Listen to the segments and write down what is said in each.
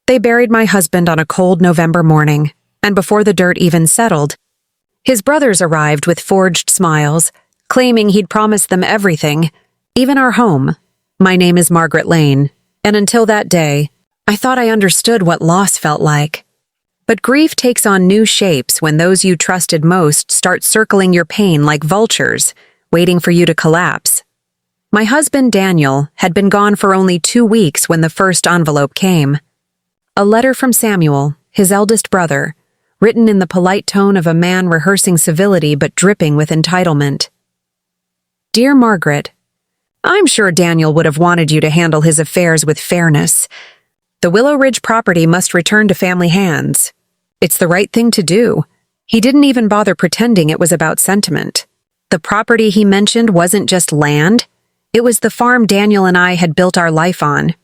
They buried my husband on a cold November morning, and before the dirt even settled, his brothers arrived with forged smiles, claiming he'd promised them everything, even our home. My name is Margaret Lane, and until that day, I thought I understood what loss felt like. But grief takes on new shapes when those you trusted most start circling your pain like vultures, waiting for you to collapse. My husband, Daniel, had been gone for only 2 weeks when the first envelope came. A letter from Samuel, his eldest brother, written in the polite tone of a man rehearsing civility but dripping with entitlement. Dear Margaret, I'm sure Daniel would have wanted you to handle his affairs with fairness. The Willow Ridge property must return to family hands. It's the right thing to do. He didn't even bother pretending it was about sentiment. The property he mentioned wasn't just land. It was the farm Daniel and I had built our life on.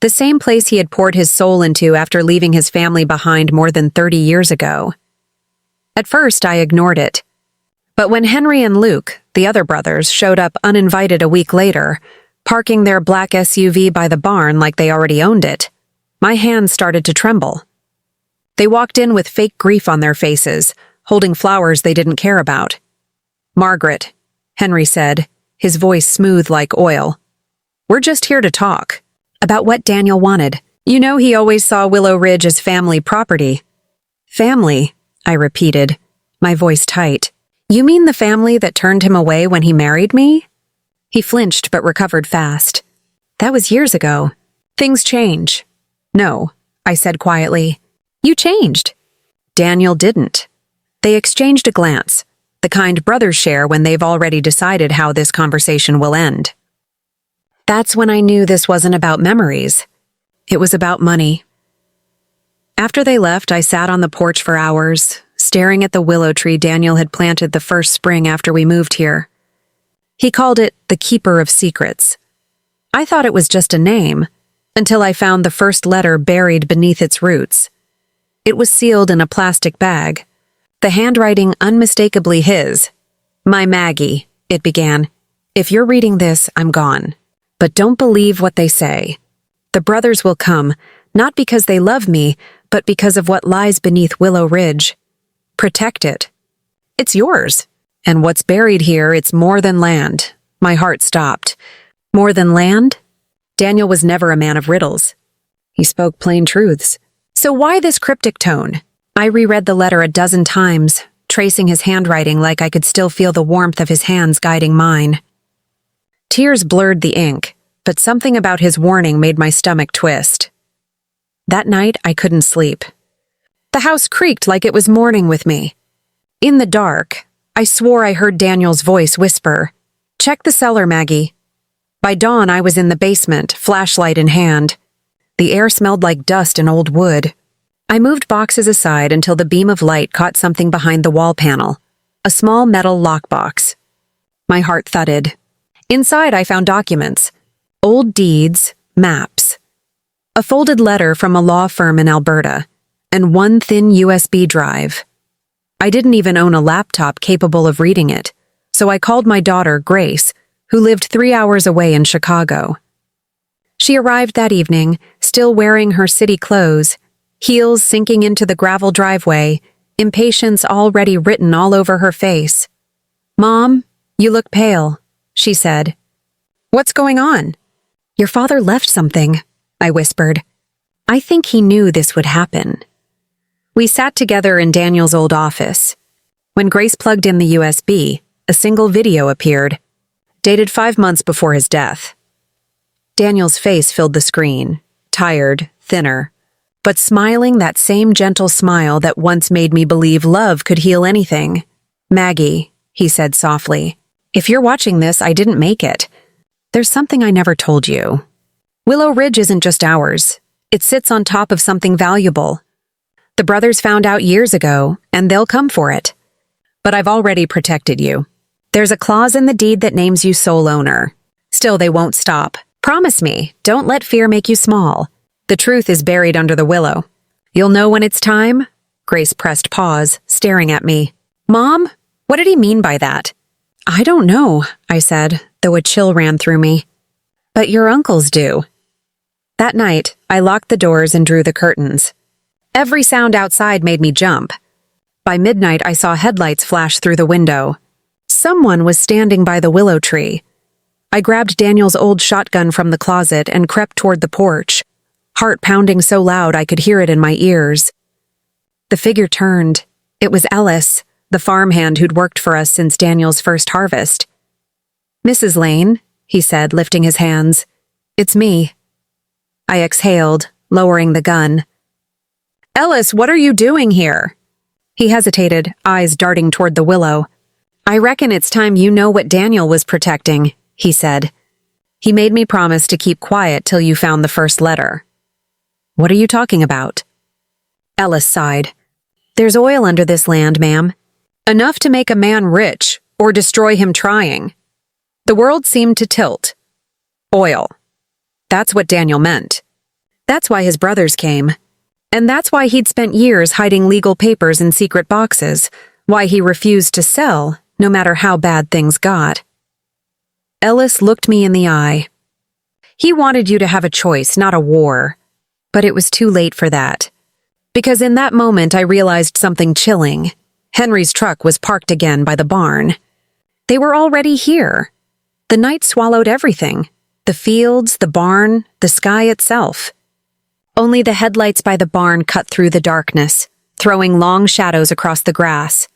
The same place he had poured his soul into after leaving his family behind more than 30 years ago. At first, I ignored it. But when Henry and Luke, the other brothers, showed up uninvited a week later, parking their black SUV by the barn like they already owned it, my hands started to tremble. They walked in with fake grief on their faces, holding flowers they didn't care about. Margaret, Henry said, his voice smooth like oil. We're just here to talk. About what Daniel wanted. You know he always saw Willow Ridge as family property. Family, I repeated, my voice tight. You mean the family that turned him away when he married me? He flinched but recovered fast. That was years ago. Things change. No, I said quietly. You changed. Daniel didn't. They exchanged a glance, the kind brothers share when they've already decided how this conversation will end. That's when I knew this wasn't about memories. It was about money. After they left, I sat on the porch for hours, staring at the willow tree Daniel had planted the first spring after we moved here. He called it the Keeper of Secrets. I thought it was just a name, until I found the first letter buried beneath its roots. It was sealed in a plastic bag, the handwriting unmistakably his. My Maggie, it began. If you're reading this, I'm gone. But don't believe what they say. The brothers will come, not because they love me, but because of what lies beneath Willow Ridge. Protect it. It's yours. And what's buried here, it's more than land. My heart stopped. More than land? Daniel was never a man of riddles. He spoke plain truths. So why this cryptic tone? I reread the letter a dozen times, tracing his handwriting like I could still feel the warmth of his hands guiding mine. Tears blurred the ink, but something about his warning made my stomach twist. That night, I couldn't sleep. The house creaked like it was mourning with me. In the dark, I swore I heard Daniel's voice whisper, "Check the cellar, Maggie." By dawn, I was in the basement, flashlight in hand. The air smelled like dust and old wood. I moved boxes aside until the beam of light caught something behind the wall panel, a small metal lockbox. My heart thudded. Inside, I found documents, old deeds, maps, a folded letter from a law firm in Alberta, and one thin USB drive. I didn't even own a laptop capable of reading it, so I called my daughter, Grace, who lived 3 hours away in Chicago. She arrived that evening, still wearing her city clothes, heels sinking into the gravel driveway, impatience already written all over her face. "Mom, you look pale," she said. "What's going on?" "Your father left something," I whispered. I think he knew this would happen. We sat together in Daniel's old office. When Grace plugged in the USB, a single video appeared, dated 5 months before his death. Daniel's face filled the screen, tired, thinner, but smiling that same gentle smile that once made me believe love could heal anything. "Maggie," he said softly, "if you're watching this, I didn't make it. There's something I never told you. Willow Ridge isn't just ours. It sits on top of something valuable. The brothers found out years ago, and they'll come for it. But I've already protected you. There's a clause in the deed that names you sole owner. Still, they won't stop. Promise me, don't let fear make you small. The truth is buried under the willow. You'll know when it's time?" Grace pressed pause, staring at me. "Mom, what did he mean by that?" "I don't know," I said, though a chill ran through me. "But your uncles do." That night, I locked the doors and drew the curtains. Every sound outside made me jump. By midnight, I saw headlights flash through the window. Someone was standing by the willow tree. I grabbed Daniel's old shotgun from the closet and crept toward the porch, heart pounding so loud I could hear it in my ears. The figure turned. It was Ellis, the farmhand who'd worked for us since Daniel's first harvest. "Mrs. Lane," he said, lifting his hands. "It's me." I exhaled, lowering the gun. "Ellis, what are you doing here?" He hesitated, eyes darting toward the willow. "I reckon it's time you know what Daniel was protecting," he said. "He made me promise to keep quiet till you found the first letter." "What are you talking about?" Ellis sighed. "There's oil under this land, ma'am. Enough to make a man rich, or destroy him trying." The world seemed to tilt. Oil. That's what Daniel meant. That's why his brothers came. And that's why he'd spent years hiding legal papers in secret boxes, why he refused to sell, no matter how bad things got. Ellis looked me in the eye. "He wanted you to have a choice, not a war." But it was too late for that. Because in that moment I realized something chilling. Henry's truck was parked again by the barn. They were already here. The night swallowed everything. The fields, the barn, the sky itself. Only the headlights by the barn cut through the darkness, throwing long shadows across the grass.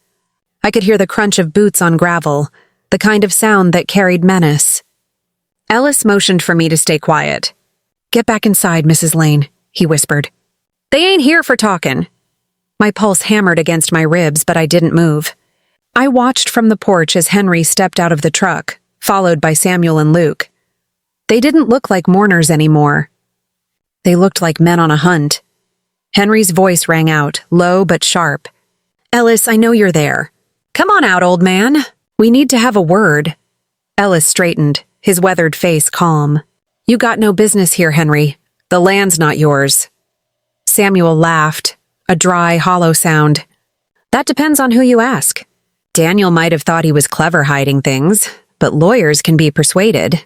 I could hear the crunch of boots on gravel, the kind of sound that carried menace. Ellis motioned for me to stay quiet. "Get back inside, Mrs. Lane," he whispered. "They ain't here for talkin'." My pulse hammered against my ribs, but I didn't move. I watched from the porch as Henry stepped out of the truck, followed by Samuel and Luke. They didn't look like mourners anymore. They looked like men on a hunt. Henry's voice rang out, low but sharp. "Ellis, I know you're there. Come on out, old man. We need to have a word." Ellis straightened, his weathered face calm. "You got no business here, Henry. The land's not yours." Samuel laughed, a dry, hollow sound. "That depends on who you ask. Daniel might have thought he was clever hiding things, but lawyers can be persuaded."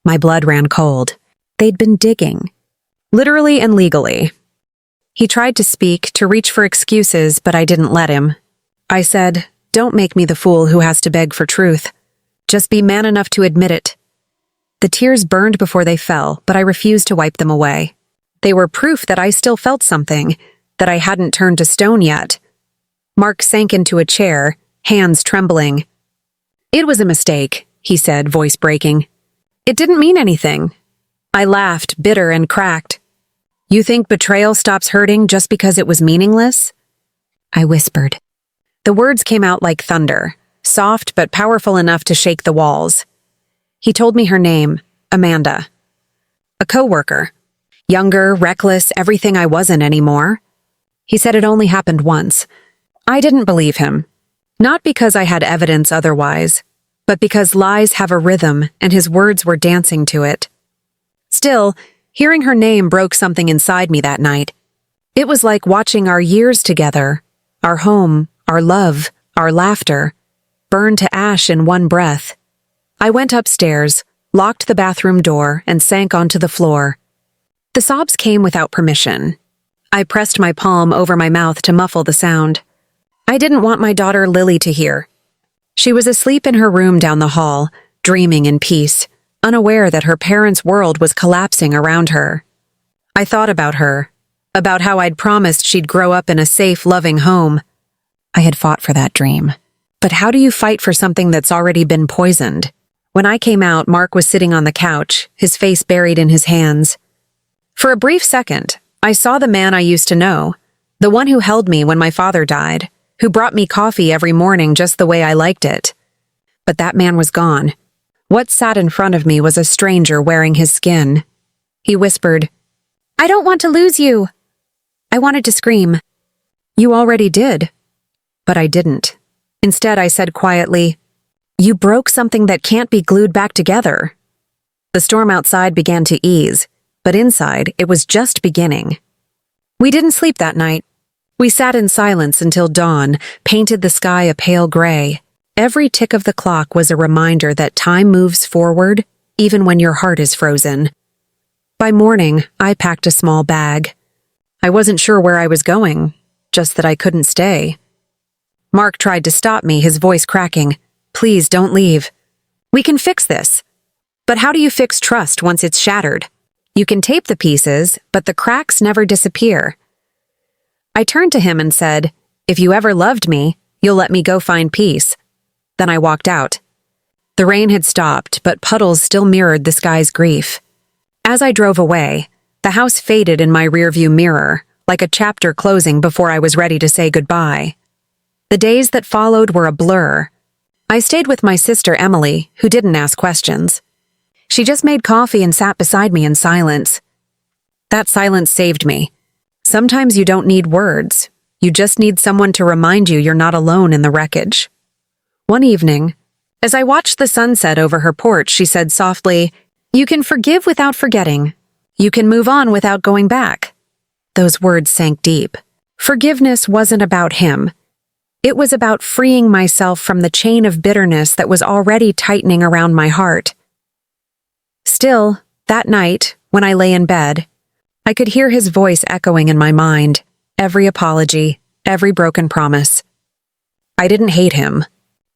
My blood ran cold. They'd been digging. Literally and legally. He tried to speak, to reach for excuses, but I didn't let him. I said, "Don't make me the fool who has to beg for truth. Just be man enough to admit it." The tears burned before they fell, but I refused to wipe them away. They were proof that I still felt something, that I hadn't turned to stone yet. Mark sank into a chair, hands trembling. "It was a mistake," he said, voice breaking. "It didn't mean anything." I laughed, bitter and cracked. "You think betrayal stops hurting just because it was meaningless?" I whispered. The words came out like thunder, soft but powerful enough to shake the walls. He told me her name, Amanda. A coworker. Younger, reckless, everything I wasn't anymore. He said it only happened once. I didn't believe him. Not because I had evidence otherwise, but because lies have a rhythm and his words were dancing to it. Still, hearing her name broke something inside me that night. It was like watching our years together, our home, our love, our laughter, burn to ash in one breath. I went upstairs, locked the bathroom door, and sank onto the floor. The sobs came without permission. I pressed my palm over my mouth to muffle the sound. I didn't want my daughter Lily to hear. She was asleep in her room down the hall, dreaming in peace, unaware that her parents' world was collapsing around her. I thought about her, about how I'd promised she'd grow up in a safe, loving home. I had fought for that dream. But how do you fight for something that's already been poisoned? When I came out, Mark was sitting on the couch, his face buried in his hands. For a brief second, I saw the man I used to know, the one who held me when my father died, who brought me coffee every morning just the way I liked it. But that man was gone. What sat in front of me was a stranger wearing his skin. He whispered, "I don't want to lose you." I wanted to scream. "You already did." But I didn't. Instead, I said quietly, "You broke something that can't be glued back together." The storm outside began to ease, but inside, it was just beginning. We didn't sleep that night. We sat in silence until dawn, painted the sky a pale gray. Every tick of the clock was a reminder that time moves forward, even when your heart is frozen. By morning, I packed a small bag. I wasn't sure where I was going, just that I couldn't stay. Mark tried to stop me, his voice cracking. "Please don't leave. We can fix this." But how do you fix trust once it's shattered? You can tape the pieces, but the cracks never disappear. I turned to him and said, "If you ever loved me, you'll let me go find peace." Then I walked out. The rain had stopped, but puddles still mirrored the sky's grief. As I drove away, the house faded in my rearview mirror, like a chapter closing before I was ready to say goodbye. The days that followed were a blur. I stayed with my sister Emily, who didn't ask questions. She just made coffee and sat beside me in silence. That silence saved me. Sometimes you don't need words. You just need someone to remind you you're not alone in the wreckage. One evening, as I watched the sunset over her porch, she said softly, "You can forgive without forgetting. You can move on without going back." Those words sank deep. Forgiveness wasn't about him. It was about freeing myself from the chain of bitterness that was already tightening around my heart. Still, that night, when I lay in bed, I could hear his voice echoing in my mind, every apology, every broken promise. I didn't hate him.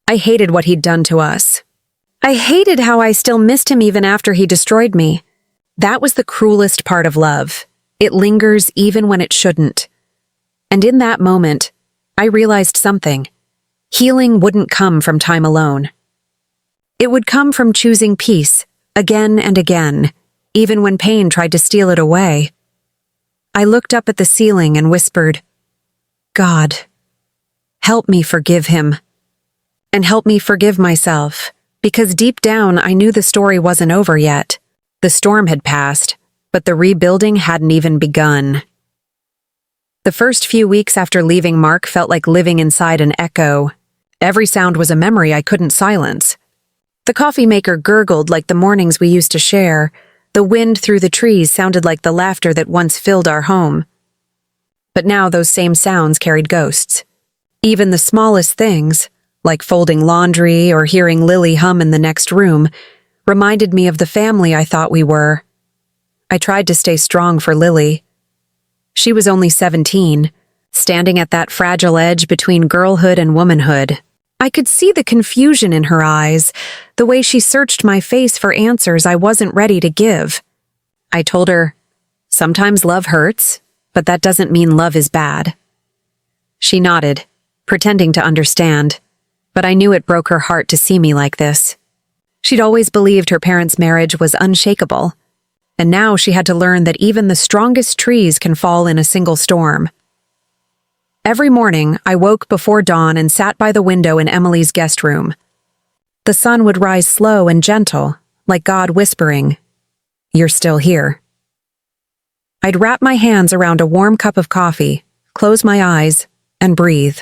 I hated what he'd done to us. I hated how I still missed him even after he destroyed me. That was the cruelest part of love. It lingers even when it shouldn't. And in that moment, I realized something. Healing wouldn't come from time alone. It would come from choosing peace, again and again, even when pain tried to steal it away. I looked up at the ceiling and whispered, "God, help me forgive him. And help me forgive myself, because deep down I knew the story wasn't over yet. The storm had passed, but the rebuilding hadn't even begun." The first few weeks after leaving Mark felt like living inside an echo. Every sound was a memory I couldn't silence. The coffee maker gurgled like the mornings we used to share. The wind through the trees sounded like the laughter that once filled our home. But now those same sounds carried ghosts. Even the smallest things, like folding laundry or hearing Lily hum in the next room, reminded me of the family I thought we were. I tried to stay strong for Lily. She was only 17, standing at that fragile edge between girlhood and womanhood. I could see the confusion in her eyes, the way she searched my face for answers I wasn't ready to give. I told her, "Sometimes love hurts, but that doesn't mean love is bad." She nodded, pretending to understand, but I knew it broke her heart to see me like this. She'd always believed her parents' marriage was unshakable, and now she had to learn that even the strongest trees can fall in a single storm. Every morning, I woke before dawn and sat by the window in Emily's guest room. The sun would rise slow and gentle, like God whispering, "You're still here." I'd wrap my hands around a warm cup of coffee, close my eyes, and breathe.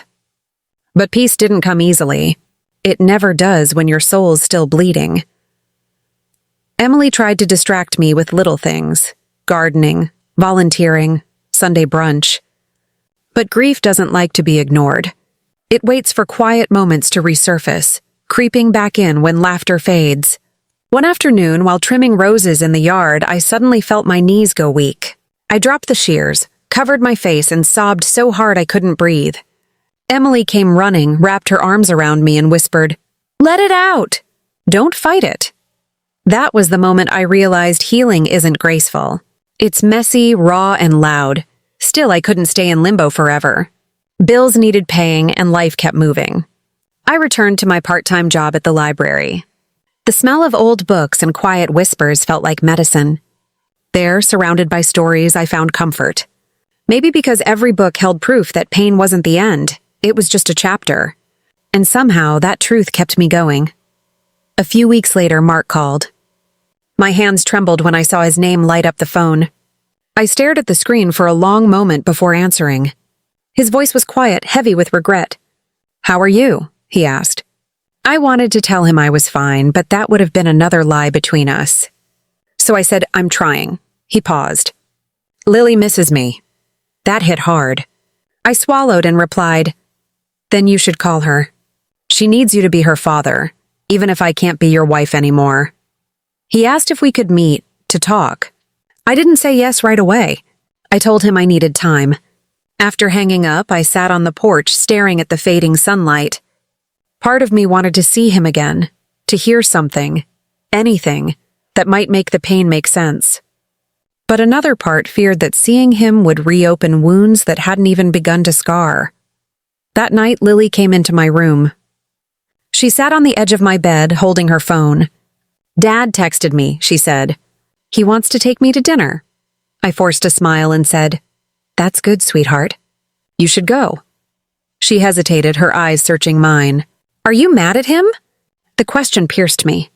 But peace didn't come easily. It never does when your soul's still bleeding. Emily tried to distract me with little things, gardening, volunteering, Sunday brunch. But grief doesn't like to be ignored. It waits for quiet moments to resurface, creeping back in when laughter fades. One afternoon, while trimming roses in the yard, I suddenly felt my knees go weak. I dropped the shears, covered my face, and sobbed so hard I couldn't breathe. Emily came running, wrapped her arms around me, and whispered, "Let it out! Don't fight it." That was the moment I realized healing isn't graceful. It's messy, raw, and loud. Still, I couldn't stay in limbo forever. Bills needed paying, and life kept moving. I returned to my part-time job at the library. The smell of old books and quiet whispers felt like medicine. There, surrounded by stories, I found comfort. Maybe because every book held proof that pain wasn't the end, it was just a chapter. And somehow, that truth kept me going. A few weeks later, Mark called. My hands trembled when I saw his name light up the phone. I stared at the screen for a long moment before answering. His voice was quiet, heavy with regret. "How are you?" he asked. I wanted to tell him I was fine, but that would have been another lie between us. So I said, "I'm trying." He paused. "Lily misses me." That hit hard. I swallowed and replied, "Then you should call her. She needs you to be her father, even if I can't be your wife anymore." He asked if we could meet, to talk. I didn't say yes right away. I told him I needed time. After hanging up, I sat on the porch staring at the fading sunlight. Part of me wanted to see him again, to hear something, anything, that might make the pain make sense. But another part feared that seeing him would reopen wounds that hadn't even begun to scar. That night, Lily came into my room. She sat on the edge of my bed, holding her phone. "Dad texted me," she said. "He wants to take me to dinner." I forced a smile and said, "That's good, sweetheart. You should go." She hesitated, her eyes searching mine. "Are you mad at him?" The question pierced me.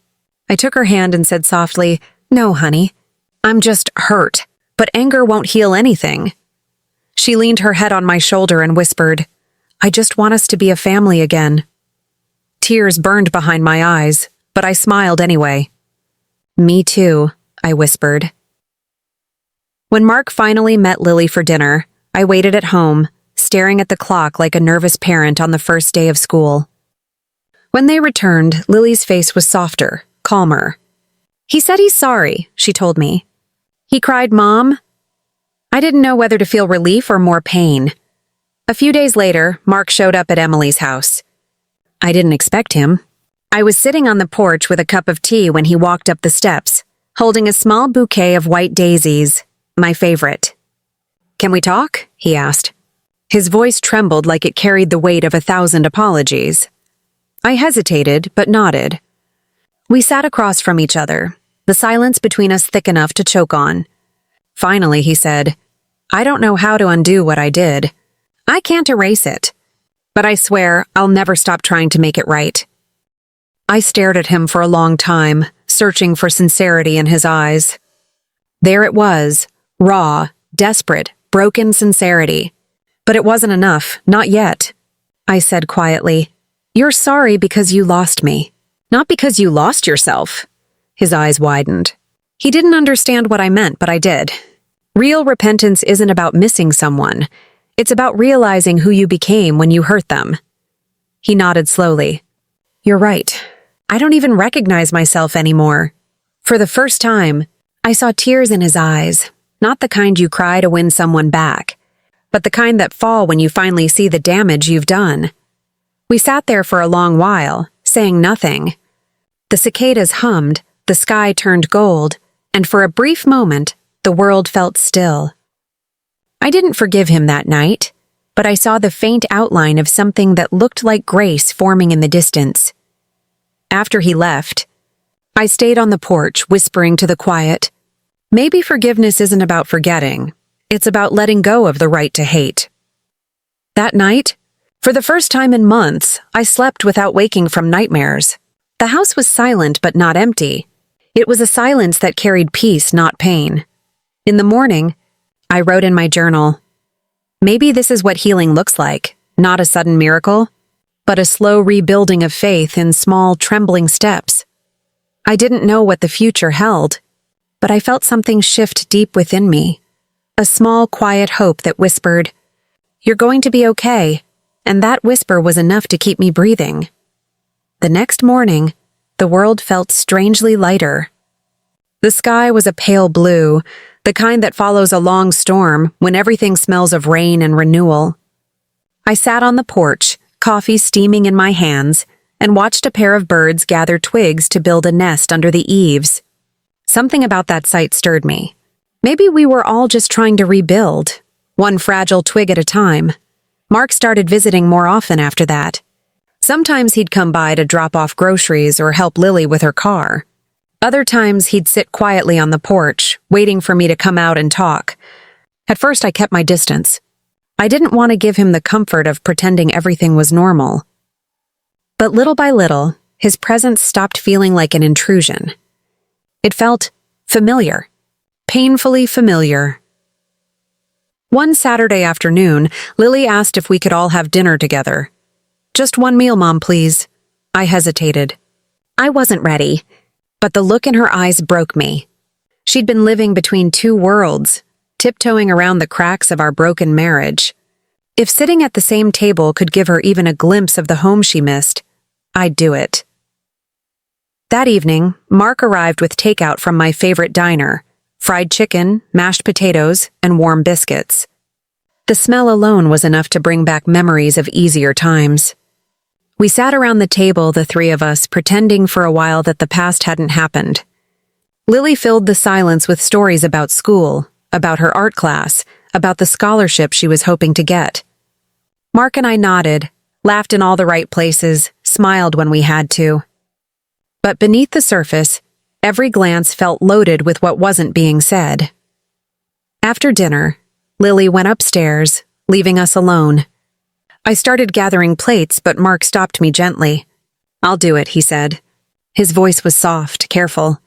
I took her hand and said softly, "No, honey. I'm just hurt, but anger won't heal anything." She leaned her head on my shoulder and whispered, "I just want us to be a family again." Tears burned behind my eyes, but I smiled anyway. "Me too," I whispered. When Mark finally met Lily for dinner, I waited at home, staring at the clock like a nervous parent on the first day of school. When they returned, Lily's face was softer, calmer. "He said he's sorry," she told me. "He cried, Mom." I didn't know whether to feel relief or more pain. A few days later, Mark showed up at Emily's house. I didn't expect him. I was sitting on the porch with a cup of tea when he walked up the steps, holding a small bouquet of white daisies, my favorite. "Can we talk?" he asked. His voice trembled like it carried the weight of 1,000 apologies. I hesitated, but nodded. We sat across from each other, the silence between us thick enough to choke on. Finally, he said, "I don't know how to undo what I did. I can't erase it. But I swear I'll never stop trying to make it right." I stared at him for a long time, searching for sincerity in his eyes. There it was, raw, desperate, broken sincerity. But it wasn't enough, not yet. I said quietly, "You're sorry because you lost me, not because you lost yourself." His eyes widened. He didn't understand what I meant, but I did. Real repentance isn't about missing someone. It's about realizing who you became when you hurt them. He nodded slowly. "You're right. I don't even recognize myself anymore." For the first time, I saw tears in his eyes, not the kind you cry to win someone back, but the kind that fall when you finally see the damage you've done. We sat there for a long while, saying nothing. The cicadas hummed, the sky turned gold, and for a brief moment, the world felt still. I didn't forgive him that night, but I saw the faint outline of something that looked like grace forming in the distance. After he left, I stayed on the porch, whispering to the quiet, maybe forgiveness isn't about forgetting. It's about letting go of the right to hate. That night, for the first time in months, I slept without waking from nightmares. The house was silent but not empty. It was a silence that carried peace, not pain. In the morning, I wrote in my journal, "Maybe this is what healing looks like, not a sudden miracle, but a slow rebuilding of faith in small, trembling steps." I didn't know what the future held, but I felt something shift deep within me, a small, quiet hope that whispered, "You're going to be okay," and that whisper was enough to keep me breathing. The next morning, the world felt strangely lighter. The sky was a pale blue, the kind that follows a long storm when everything smells of rain and renewal. I sat on the porch, coffee steaming in my hands, and watched a pair of birds gather twigs to build a nest under the eaves. Something about that sight stirred me. Maybe we were all just trying to rebuild, one fragile twig at a time. Mark started visiting more often after that. Sometimes he'd come by to drop off groceries or help Lily with her car. Other times he'd sit quietly on the porch, waiting for me to come out and talk. At first I kept my distance. I didn't want to give him the comfort of pretending everything was normal. But little by little, his presence stopped feeling like an intrusion. It felt familiar, painfully familiar. One Saturday afternoon, Lily asked if we could all have dinner together. "Just one meal, Mom, please." I hesitated. I wasn't ready, but the look in her eyes broke me. She'd been living between two worlds, tiptoeing around the cracks of our broken marriage. If sitting at the same table could give her even a glimpse of the home she missed, I'd do it. That evening, Mark arrived with takeout from my favorite diner, fried chicken, mashed potatoes, and warm biscuits. The smell alone was enough to bring back memories of easier times. We sat around the table, the three of us, pretending for a while that the past hadn't happened. Lily filled the silence with stories about school, about her art class, about the scholarship she was hoping to get. Mark and I nodded, laughed in all the right places, smiled when we had to. But beneath the surface, every glance felt loaded with what wasn't being said. After dinner, Lily went upstairs, leaving us alone. I started gathering plates, but Mark stopped me gently. "I'll do it," he said. His voice was soft, careful.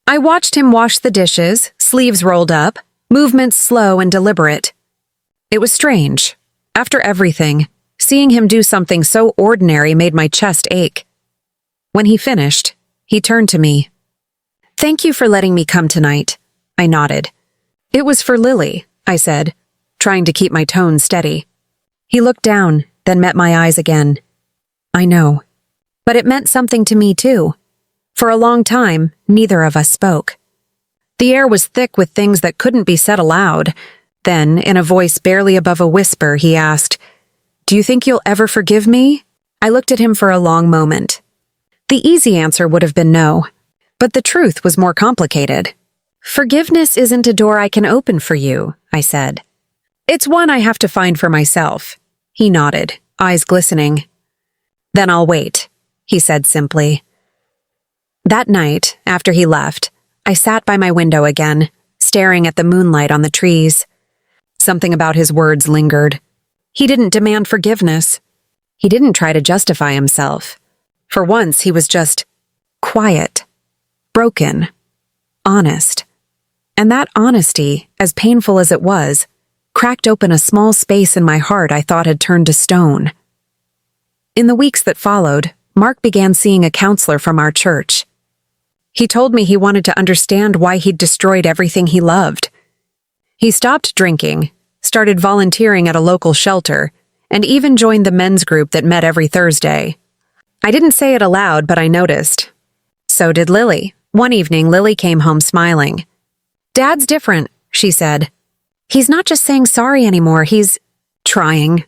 I watched him wash the dishes, sleeves rolled up, movements slow and deliberate. It was strange. After everything, seeing him do something so ordinary made my chest ache. When he finished, he turned to me. "Thank you for letting me come tonight," I nodded. "It was for Lily," I said, trying to keep my tone steady. He looked down, then met my eyes again. "I know. But it meant something to me, too." For a long time, neither of us spoke. The air was thick with things that couldn't be said aloud. Then, in a voice barely above a whisper, he asked, "Do you think you'll ever forgive me?" I looked at him for a long moment. The easy answer would have been no. But the truth was more complicated. "Forgiveness isn't a door I can open for you," I said. "It's one I have to find for myself." He nodded, eyes glistening. "Then I'll wait," he said simply. That night, after he left, I sat by my window again, staring at the moonlight on the trees. Something about his words lingered. He didn't demand forgiveness. He didn't try to justify himself. For once, he was just quiet, broken, honest. And that honesty, as painful as it was, cracked open a small space in my heart I thought had turned to stone. In the weeks that followed, Mark began seeing a counselor from our church. He told me he wanted to understand why he'd destroyed everything he loved. He stopped drinking, started volunteering at a local shelter, and even joined the men's group that met every Thursday. I didn't say it aloud, but I noticed. So did Lily. One evening, Lily came home smiling. "Dad's different," she said. "He's not just saying sorry anymore, he's trying."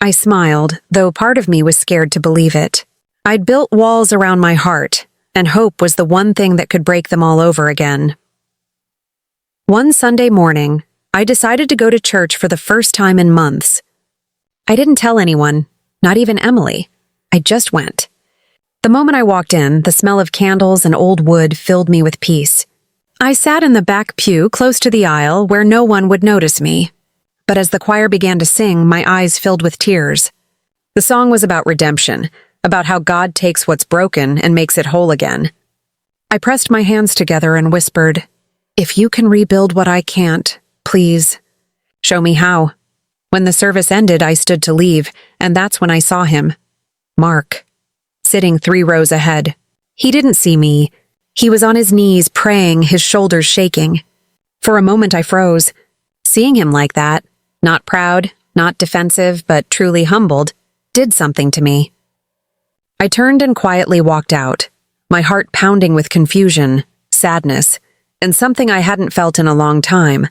I smiled, though part of me was scared to believe it. I'd built walls around my heart, and hope was the one thing that could break them all over again. One Sunday morning, I decided to go to church for the first time in months. I didn't tell anyone, not even Emily. I just went. The moment I walked in, the smell of candles and old wood filled me with peace. I sat in the back pew close to the aisle where no one would notice me. But as the choir began to sing, my eyes filled with tears. The song was about redemption, about how God takes what's broken and makes it whole again. I pressed my hands together and whispered, "If you can rebuild what I can't, please, show me how." When the service ended, I stood to leave, and that's when I saw him. Mark, sitting 3 rows ahead. He didn't see me. He was on his knees, praying, his shoulders shaking. For a moment I froze. Seeing him like that, not proud, not defensive, but truly humbled, did something to me. I turned and quietly walked out, my heart pounding with confusion, sadness, and something I hadn't felt in a long time.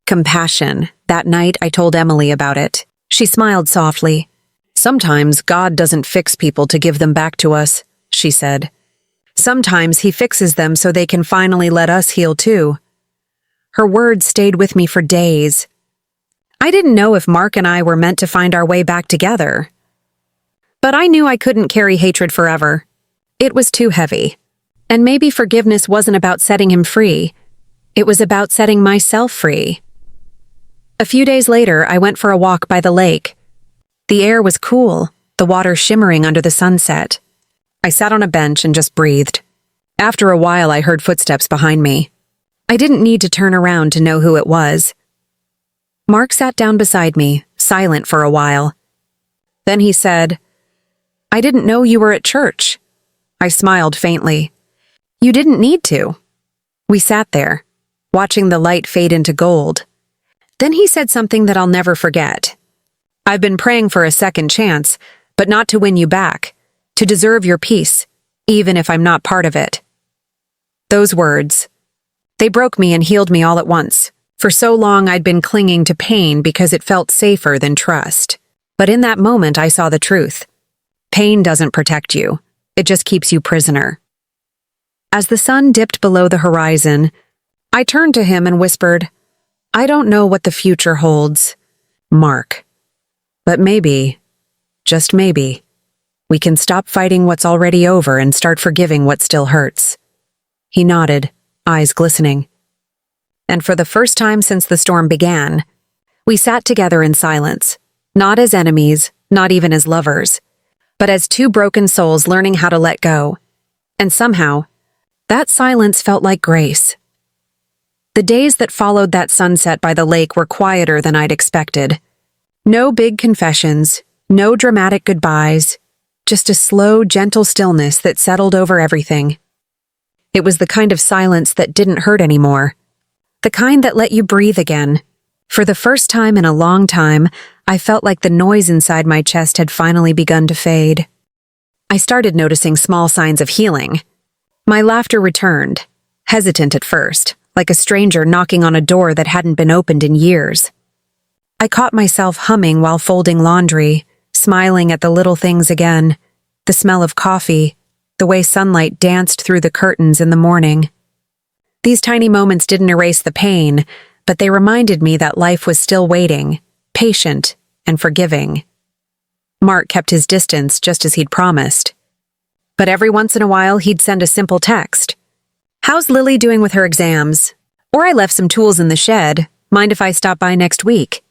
Compassion. That night I told Emily about it. She smiled softly. "Sometimes God doesn't fix people to give them back to us," she said. "Sometimes he fixes them so they can finally let us heal too." Her words stayed with me for days. I didn't know if Mark and I were meant to find our way back together. But I knew I couldn't carry hatred forever. It was too heavy. And maybe forgiveness wasn't about setting him free. It was about setting myself free. A few days later, I went for a walk by the lake. The air was cool, the water shimmering under the sunset. I sat on a bench and just breathed. After a while, I heard footsteps behind me. I didn't need to turn around to know who it was. Mark sat down beside me, silent for a while. Then he said, "I didn't know you were at church." I smiled faintly. "You didn't need to." We sat there, watching the light fade into gold. Then he said something that I'll never forget. "I've been praying for a second chance, but not to win you back, to deserve your peace, even if I'm not part of it." Those words, They broke me and healed me all at once. For so long I'd been clinging to pain because it felt safer than trust. But in that moment I saw the truth. Pain doesn't protect you. It just keeps you prisoner. As the sun dipped below the horizon, I turned to him and whispered, "I don't know what the future holds, Mark. But maybe, just maybe, we can stop fighting what's already over and start forgiving what still hurts." He nodded, eyes glistening. And for the first time since the storm began, we sat together in silence, not as enemies, not even as lovers, but as two broken souls learning how to let go. And somehow, that silence felt like grace. The days that followed that sunset by the lake were quieter than I'd expected. No big confessions, no dramatic goodbyes, just a slow, gentle stillness that settled over everything. It was the kind of silence that didn't hurt anymore. The kind that let you breathe again. For the first time in a long time, I felt like the noise inside my chest had finally begun to fade. I started noticing small signs of healing. My laughter returned, hesitant at first, like a stranger knocking on a door that hadn't been opened in years. I caught myself humming while folding laundry, smiling at the little things again, the smell of coffee, the way sunlight danced through the curtains in the morning. These tiny moments didn't erase the pain, but they reminded me that life was still waiting, patient and forgiving. Mark kept his distance just as he'd promised. But every once in a while he'd send a simple text. "How's Lily doing with her exams?" Or "I left some tools in the shed. Mind if I stop by next week?"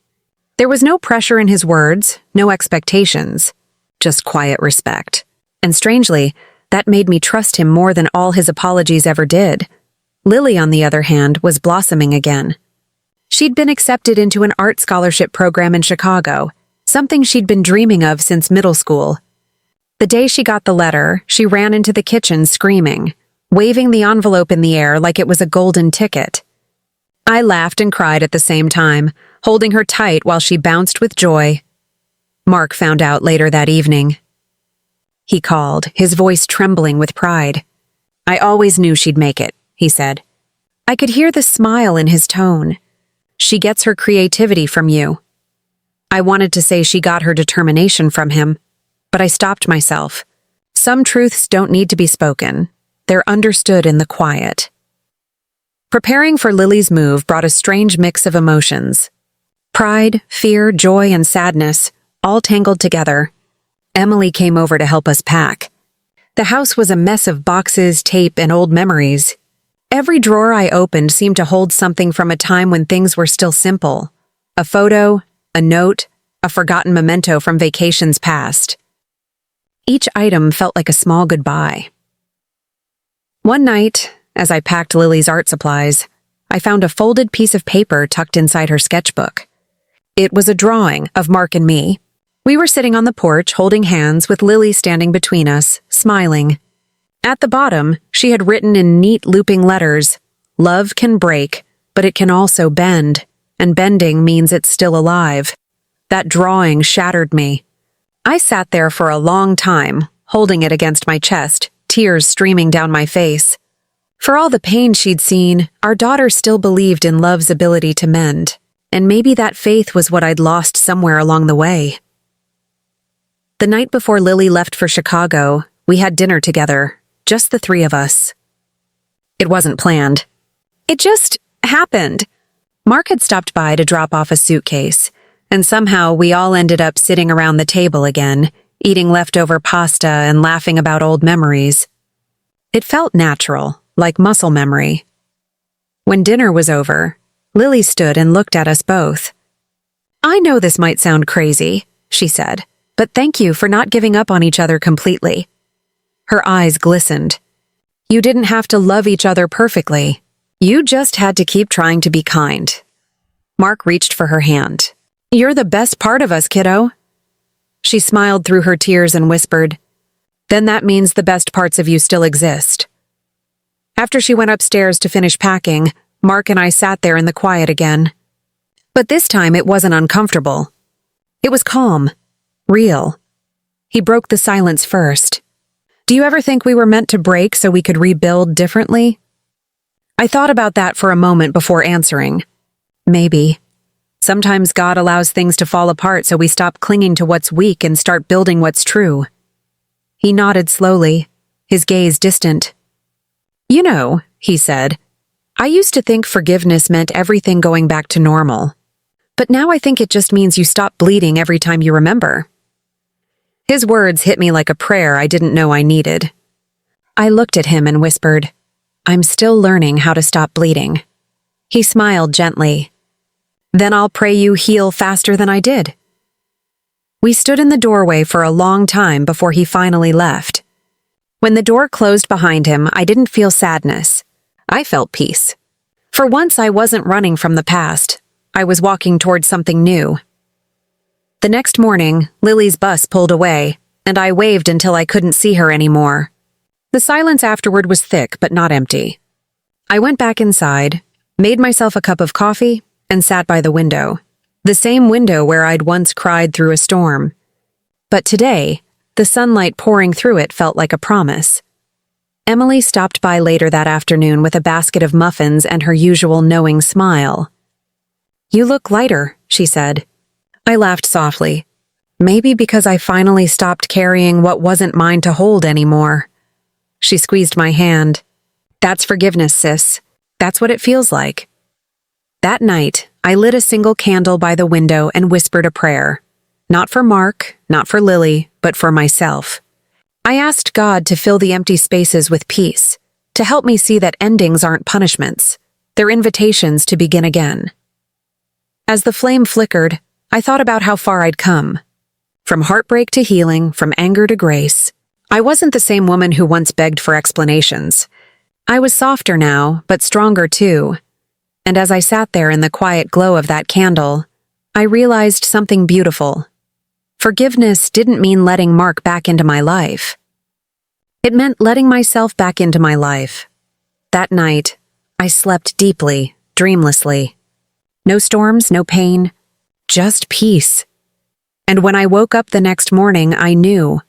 There was no pressure in his words, no expectations, just quiet respect. And strangely, that made me trust him more than all his apologies ever did. Lily, on the other hand, was blossoming again. She'd been accepted into an art scholarship program in Chicago, something she'd been dreaming of since middle school. The day she got the letter, she ran into the kitchen screaming, waving the envelope in the air like it was a golden ticket. I laughed and cried at the same time, holding her tight while she bounced with joy. Mark found out later that evening. He called, his voice trembling with pride. "I always knew she'd make it," he said. I could hear the smile in his tone. "She gets her creativity from you." I wanted to say she got her determination from him, but I stopped myself. Some truths don't need to be spoken. They're understood in the quiet. Preparing for Lily's move brought a strange mix of emotions. Pride, fear, joy, and sadness, all tangled together. Emily came over to help us pack. The house was a mess of boxes, tape, and old memories. Every drawer I opened seemed to hold something from a time when things were still simple. A photo, a note, a forgotten memento from vacations past. Each item felt like a small goodbye. One night, as I packed Lily's art supplies, I found a folded piece of paper tucked inside her sketchbook. It was a drawing of Mark and me. We were sitting on the porch holding hands with Lily standing between us, smiling. At the bottom, she had written in neat looping letters, "Love can break, but it can also bend, and bending means it's still alive." That drawing shattered me. I sat there for a long time, holding it against my chest, tears streaming down my face. For all the pain she'd seen, our daughter still believed in love's ability to mend, and maybe that faith was what I'd lost somewhere along the way. The night before Lily left for Chicago, we had dinner together, just the three of us. It wasn't planned. It just happened. Mark had stopped by to drop off a suitcase, and somehow we all ended up sitting around the table again, eating leftover pasta and laughing about old memories. It felt natural, like muscle memory. When dinner was over, Lily stood and looked at us both. "I know this might sound crazy," she said, "but thank you for not giving up on each other completely." Her eyes glistened. "You didn't have to love each other perfectly. You just had to keep trying to be kind." Mark reached for her hand. "You're the best part of us, kiddo." She smiled through her tears and whispered, "Then that means the best parts of you still exist." After she went upstairs to finish packing, Mark and I sat there in the quiet again. But this time it wasn't uncomfortable. It was calm, real. He broke the silence first. "Do you ever think we were meant to break so we could rebuild differently?" I thought about that for a moment before answering. Maybe. Sometimes God allows things to fall apart so we stop clinging to what's weak and start building what's true. He nodded slowly, his gaze distant. You know, he said, I used to think forgiveness meant everything going back to normal. But now I think it just means you stop bleeding every time you remember. His words hit me like a prayer I didn't know I needed. I looked at him and whispered, I'm still learning how to stop bleeding. He smiled gently. Then I'll pray you heal faster than I did. We stood in the doorway for a long time before he finally left. When the door closed behind him, I didn't feel sadness. I felt peace. For once, I wasn't running from the past. I was walking towards something new. The next morning, Lily's bus pulled away, and I waved until I couldn't see her anymore. The silence afterward was thick but not empty. I went back inside, made myself a cup of coffee, and sat by the window. The same window where I'd once cried through a storm. But today, the sunlight pouring through it felt like a promise. Emily stopped by later that afternoon with a basket of muffins and her usual knowing smile. You look lighter, she said. I laughed softly. Maybe because I finally stopped carrying what wasn't mine to hold anymore. She squeezed my hand. That's forgiveness, sis. That's what it feels like. That night, I lit a single candle by the window and whispered a prayer. Not for Mark, not for Lily, but for myself. I asked God to fill the empty spaces with peace, to help me see that endings aren't punishments. They're invitations to begin again. As the flame flickered, I thought about how far I'd come. From heartbreak to healing, from anger to grace. I wasn't the same woman who once begged for explanations. I was softer now, but stronger too. And as I sat there in the quiet glow of that candle, I realized something beautiful. Forgiveness didn't mean letting Mark back into my life. It meant letting myself back into my life. That night, I slept deeply, dreamlessly. No storms, no pain, just peace. And when I woke up the next morning, I knew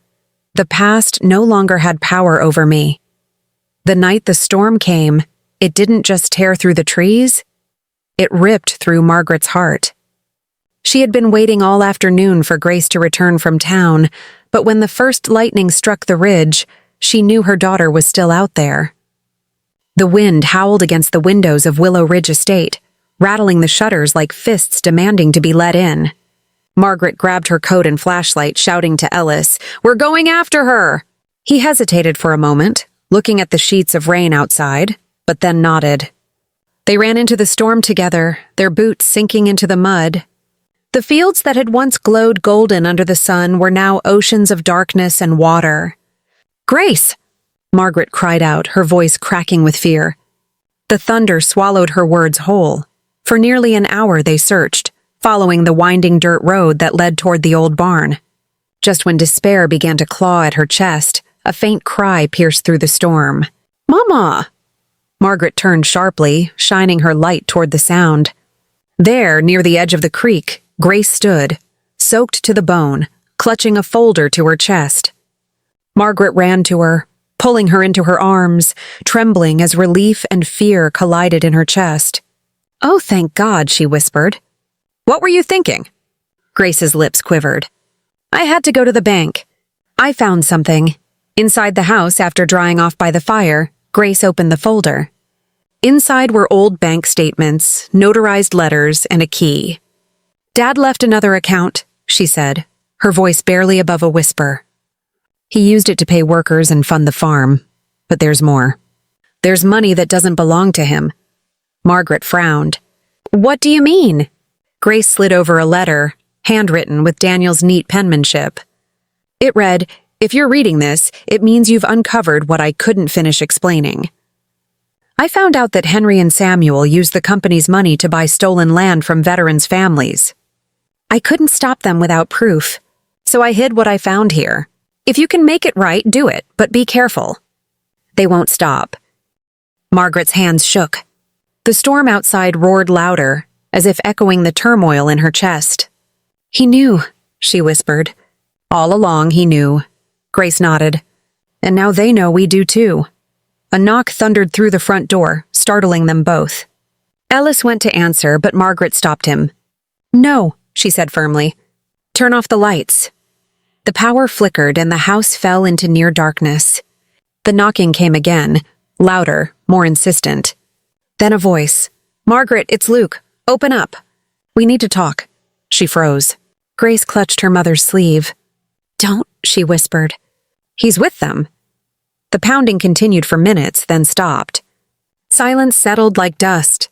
the past no longer had power over me. The night the storm came, it didn't just tear through the trees, it ripped through Margaret's heart. She had been waiting all afternoon for Grace to return from town, but when the first lightning struck the ridge, she knew her daughter was still out there. The wind howled against the windows of Willow Ridge Estate, rattling the shutters like fists demanding to be let in. Margaret grabbed her coat and flashlight, shouting to Ellis, "We're going after her!" He hesitated for a moment, looking at the sheets of rain outside, but then nodded. They ran into the storm together, their boots sinking into the mud. The fields that had once glowed golden under the sun were now oceans of darkness and water. "Grace!" Margaret cried out, her voice cracking with fear. The thunder swallowed her words whole. For nearly an hour they searched, following the winding dirt road that led toward the old barn. Just when despair began to claw at her chest, a faint cry pierced through the storm. "Mama!" Margaret turned sharply, shining her light toward the sound. There, near the edge of the creek, Grace stood, soaked to the bone, clutching a folder to her chest. Margaret ran to her, pulling her into her arms, trembling as relief and fear collided in her chest. "Oh, thank God," she whispered. "What were you thinking?" Grace's lips quivered. "I had to go to the bank. I found something." Inside the house, after drying off by the fire, Grace opened the folder. Inside were old bank statements, notarized letters, and a key. "Dad left another account," she said, her voice barely above a whisper. "He used it to pay workers and fund the farm. But there's more. There's money that doesn't belong to him." Margaret frowned. "What do you mean?" Grace slid over a letter, handwritten with Daniel's neat penmanship. It read, "If you're reading this, it means you've uncovered what I couldn't finish explaining. I found out that Henry and Samuel used the company's money to buy stolen land from veterans' families. I couldn't stop them without proof, so I hid what I found here. If you can make it right, do it, but be careful. They won't stop." Margaret's hands shook. The storm outside roared louder, as if echoing the turmoil in her chest. "He knew," she whispered. "All along he knew." Grace nodded. "And now they know we do too." A knock thundered through the front door, startling them both. Ellis went to answer, but Margaret stopped him. "No," she said firmly. "Turn off the lights." The power flickered and the house fell into near darkness. The knocking came again, louder, more insistent. Then a voice. "Margaret, it's Luke. Open up. We need to talk." She froze. Grace clutched her mother's sleeve. "Don't," she whispered. "He's with them." The pounding continued for minutes, then stopped. Silence settled like dust.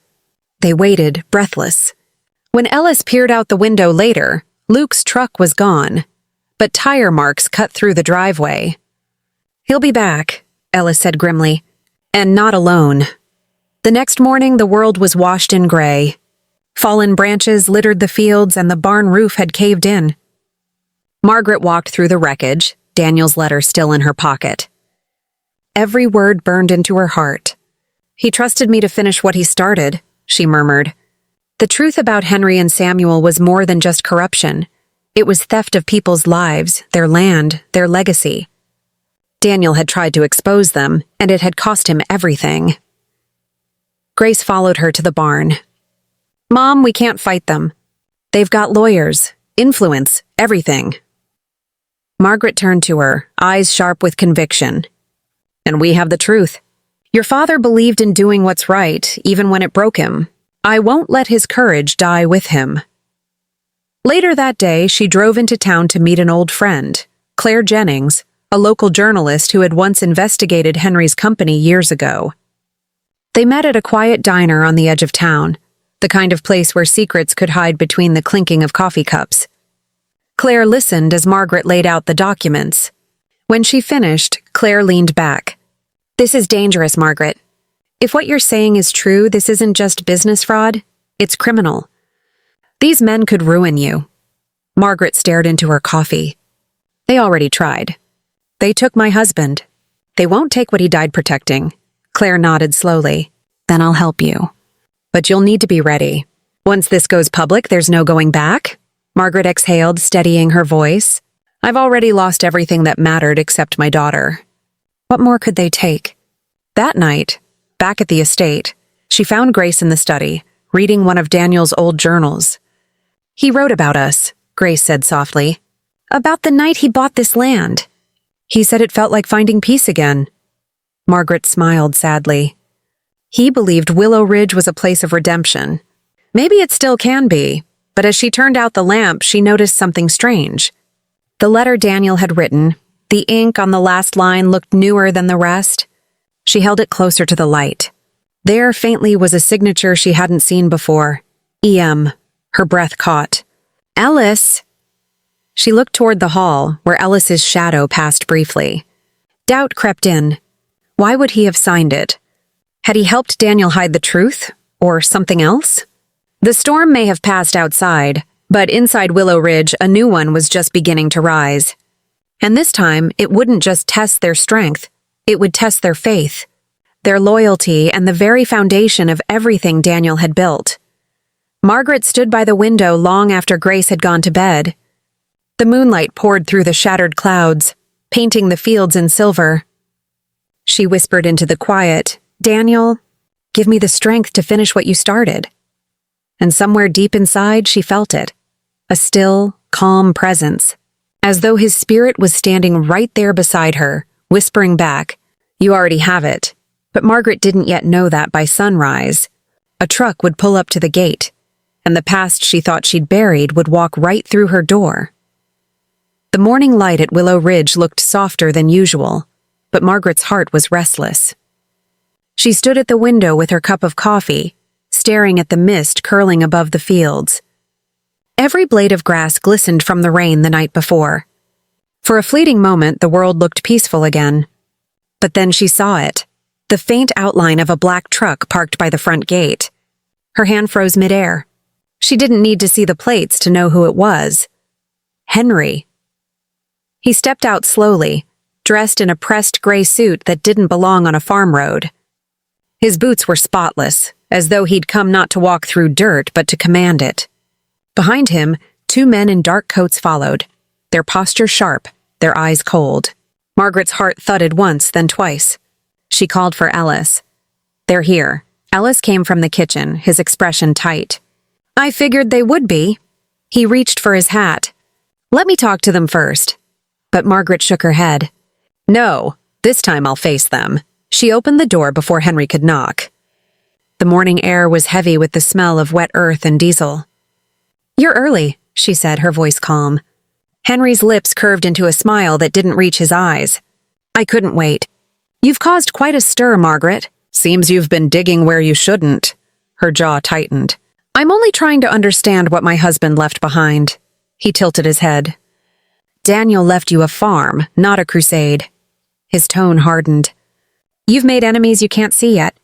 They waited, breathless. When Ellis peered out the window later, Luke's truck was gone, but tire marks cut through the driveway. "He'll be back," Ellis said grimly, "and not alone." The next morning, the world was washed in gray. Fallen branches littered the fields and the barn roof had caved in. Margaret walked through the wreckage, Daniel's letter still in her pocket. Every word burned into her heart. "He trusted me to finish what he started," she murmured. The truth about Henry and Samuel was more than just corruption. It was theft of people's lives, their land, their legacy. Daniel had tried to expose them, and it had cost him everything. Grace followed her to the barn. "Mom, we can't fight them. They've got lawyers, influence, everything." Margaret turned to her, eyes sharp with conviction. "And we have the truth. Your father believed in doing what's right, even when it broke him. I won't let his courage die with him." Later that day, she drove into town to meet an old friend, Claire Jennings, a local journalist who had once investigated Henry's company years ago. They met at a quiet diner on the edge of town, the kind of place where secrets could hide between the clinking of coffee cups. Claire listened as Margaret laid out the documents. When she finished, Claire leaned back. "This is dangerous, Margaret. If what you're saying is true, this isn't just business fraud, it's criminal. These men could ruin you." Margaret stared into her coffee. "They already tried. They took my husband. They won't take what he died protecting." Claire nodded slowly. "Then I'll help you. But you'll need to be ready. Once this goes public, there's no going back." Margaret exhaled, steadying her voice. "I've already lost everything that mattered except my daughter." What more could they take? That night, back at the estate, she found Grace in the study, reading one of Daniel's old journals. "He wrote about us," Grace said softly. "About the night he bought this land. He said it felt like finding peace again." Margaret smiled sadly. "He believed Willow Ridge was a place of redemption. Maybe it still can be, but as she turned out the lamp, she noticed something strange. The letter Daniel had written, the ink on the last line looked newer than the rest. She held it closer to the light. There, faintly, was a signature she hadn't seen before. E.M. Her breath caught. "Ellis!" She looked toward the hall, where Ellis's shadow passed briefly. Doubt crept in. Why would he have signed it? Had he helped Daniel hide the truth? Or something else? The storm may have passed outside, but inside Willow Ridge, a new one was just beginning to rise. And this time, it wouldn't just test their strength, it would test their faith, their loyalty, and the very foundation of everything Daniel had built. Margaret stood by the window long after Grace had gone to bed. The moonlight poured through the shattered clouds, painting the fields in silver. She whispered into the quiet, "Daniel, give me the strength to finish what you started." And somewhere deep inside, she felt it. A still, calm presence, as though his spirit was standing right there beside her, whispering back, "You already have it." But Margaret didn't yet know that by sunrise. A truck would pull up to the gate, and the past she thought she'd buried would walk right through her door. The morning light at Willow Ridge looked softer than usual, but Margaret's heart was restless. She stood at the window with her cup of coffee, staring at the mist curling above the fields. Every blade of grass glistened from the rain the night before. For a fleeting moment, the world looked peaceful again. But then she saw it, the faint outline of a black truck parked by the front gate. Her hand froze midair. She didn't need to see the plates to know who it was. Henry. He stepped out slowly, dressed in a pressed gray suit that didn't belong on a farm road. His boots were spotless, as though he'd come not to walk through dirt but to command it. Behind him, two men in dark coats followed, their posture sharp, their eyes cold. Margaret's heart thudded once, then twice. She called for Ellis. "They're here." Ellis came from the kitchen, his expression tight. "I figured they would be." He reached for his hat. "Let me talk to them first." But Margaret shook her head. "No, this time I'll face them." She opened the door before Henry could knock. The morning air was heavy with the smell of wet earth and diesel. "You're early," she said, her voice calm. Henry's lips curved into a smile that didn't reach his eyes. "I couldn't wait." "You've caused quite a stir, Margaret. Seems you've been digging where you shouldn't." Her jaw tightened. "I'm only trying to understand what my husband left behind." He tilted his head. "Daniel left you a farm, not a crusade." His tone hardened. "You've made enemies you can't see yet.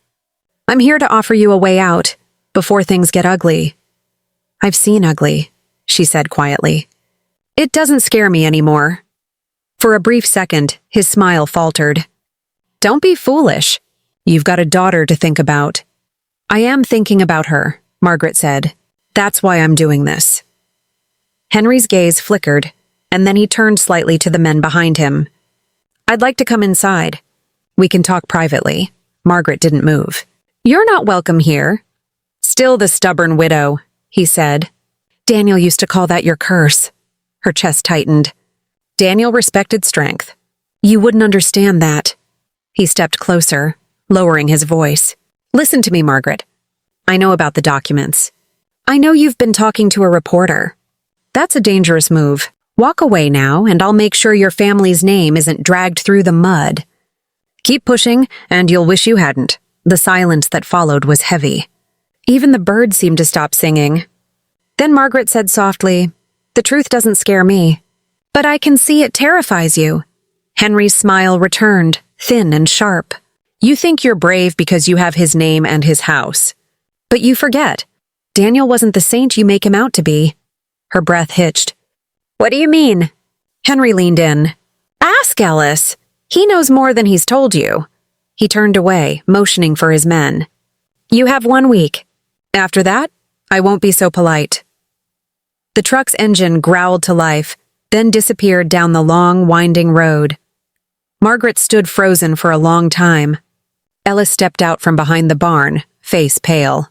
I'm here to offer you a way out, before things get ugly." "I've seen ugly," she said quietly. "It doesn't scare me anymore." For a brief second, his smile faltered. "Don't be foolish. You've got a daughter to think about." "I am thinking about her," Margaret said. "That's why I'm doing this." Henry's gaze flickered, and then he turned slightly to the men behind him. "I'd like to come inside. We can talk privately." Margaret didn't move. "You're not welcome here." "Still the stubborn widow," he said. "Daniel used to call that your curse." Her chest tightened. "Daniel respected strength." "You wouldn't understand that." He stepped closer, lowering his voice. "Listen to me, Margaret. I know about the documents. I know you've been talking to a reporter. That's a dangerous move. Walk away now, and I'll make sure your family's name isn't dragged through the mud." "Keep pushing, and you'll wish you hadn't." The silence that followed was heavy. Even the birds seemed to stop singing. Then Margaret said softly, "The truth doesn't scare me. But I can see it terrifies you." Henry's smile returned, thin and sharp. "You think you're brave because you have his name and his house. But you forget. Daniel wasn't the saint you make him out to be." Her breath hitched. "What do you mean?" Henry leaned in. "Ask Ellis. He knows more than he's told you." He turned away, motioning for his men. "You have 1 week. After that, I won't be so polite." The truck's engine growled to life, then disappeared down the long, winding road. Margaret stood frozen for a long time. Ellis stepped out from behind the barn, face pale.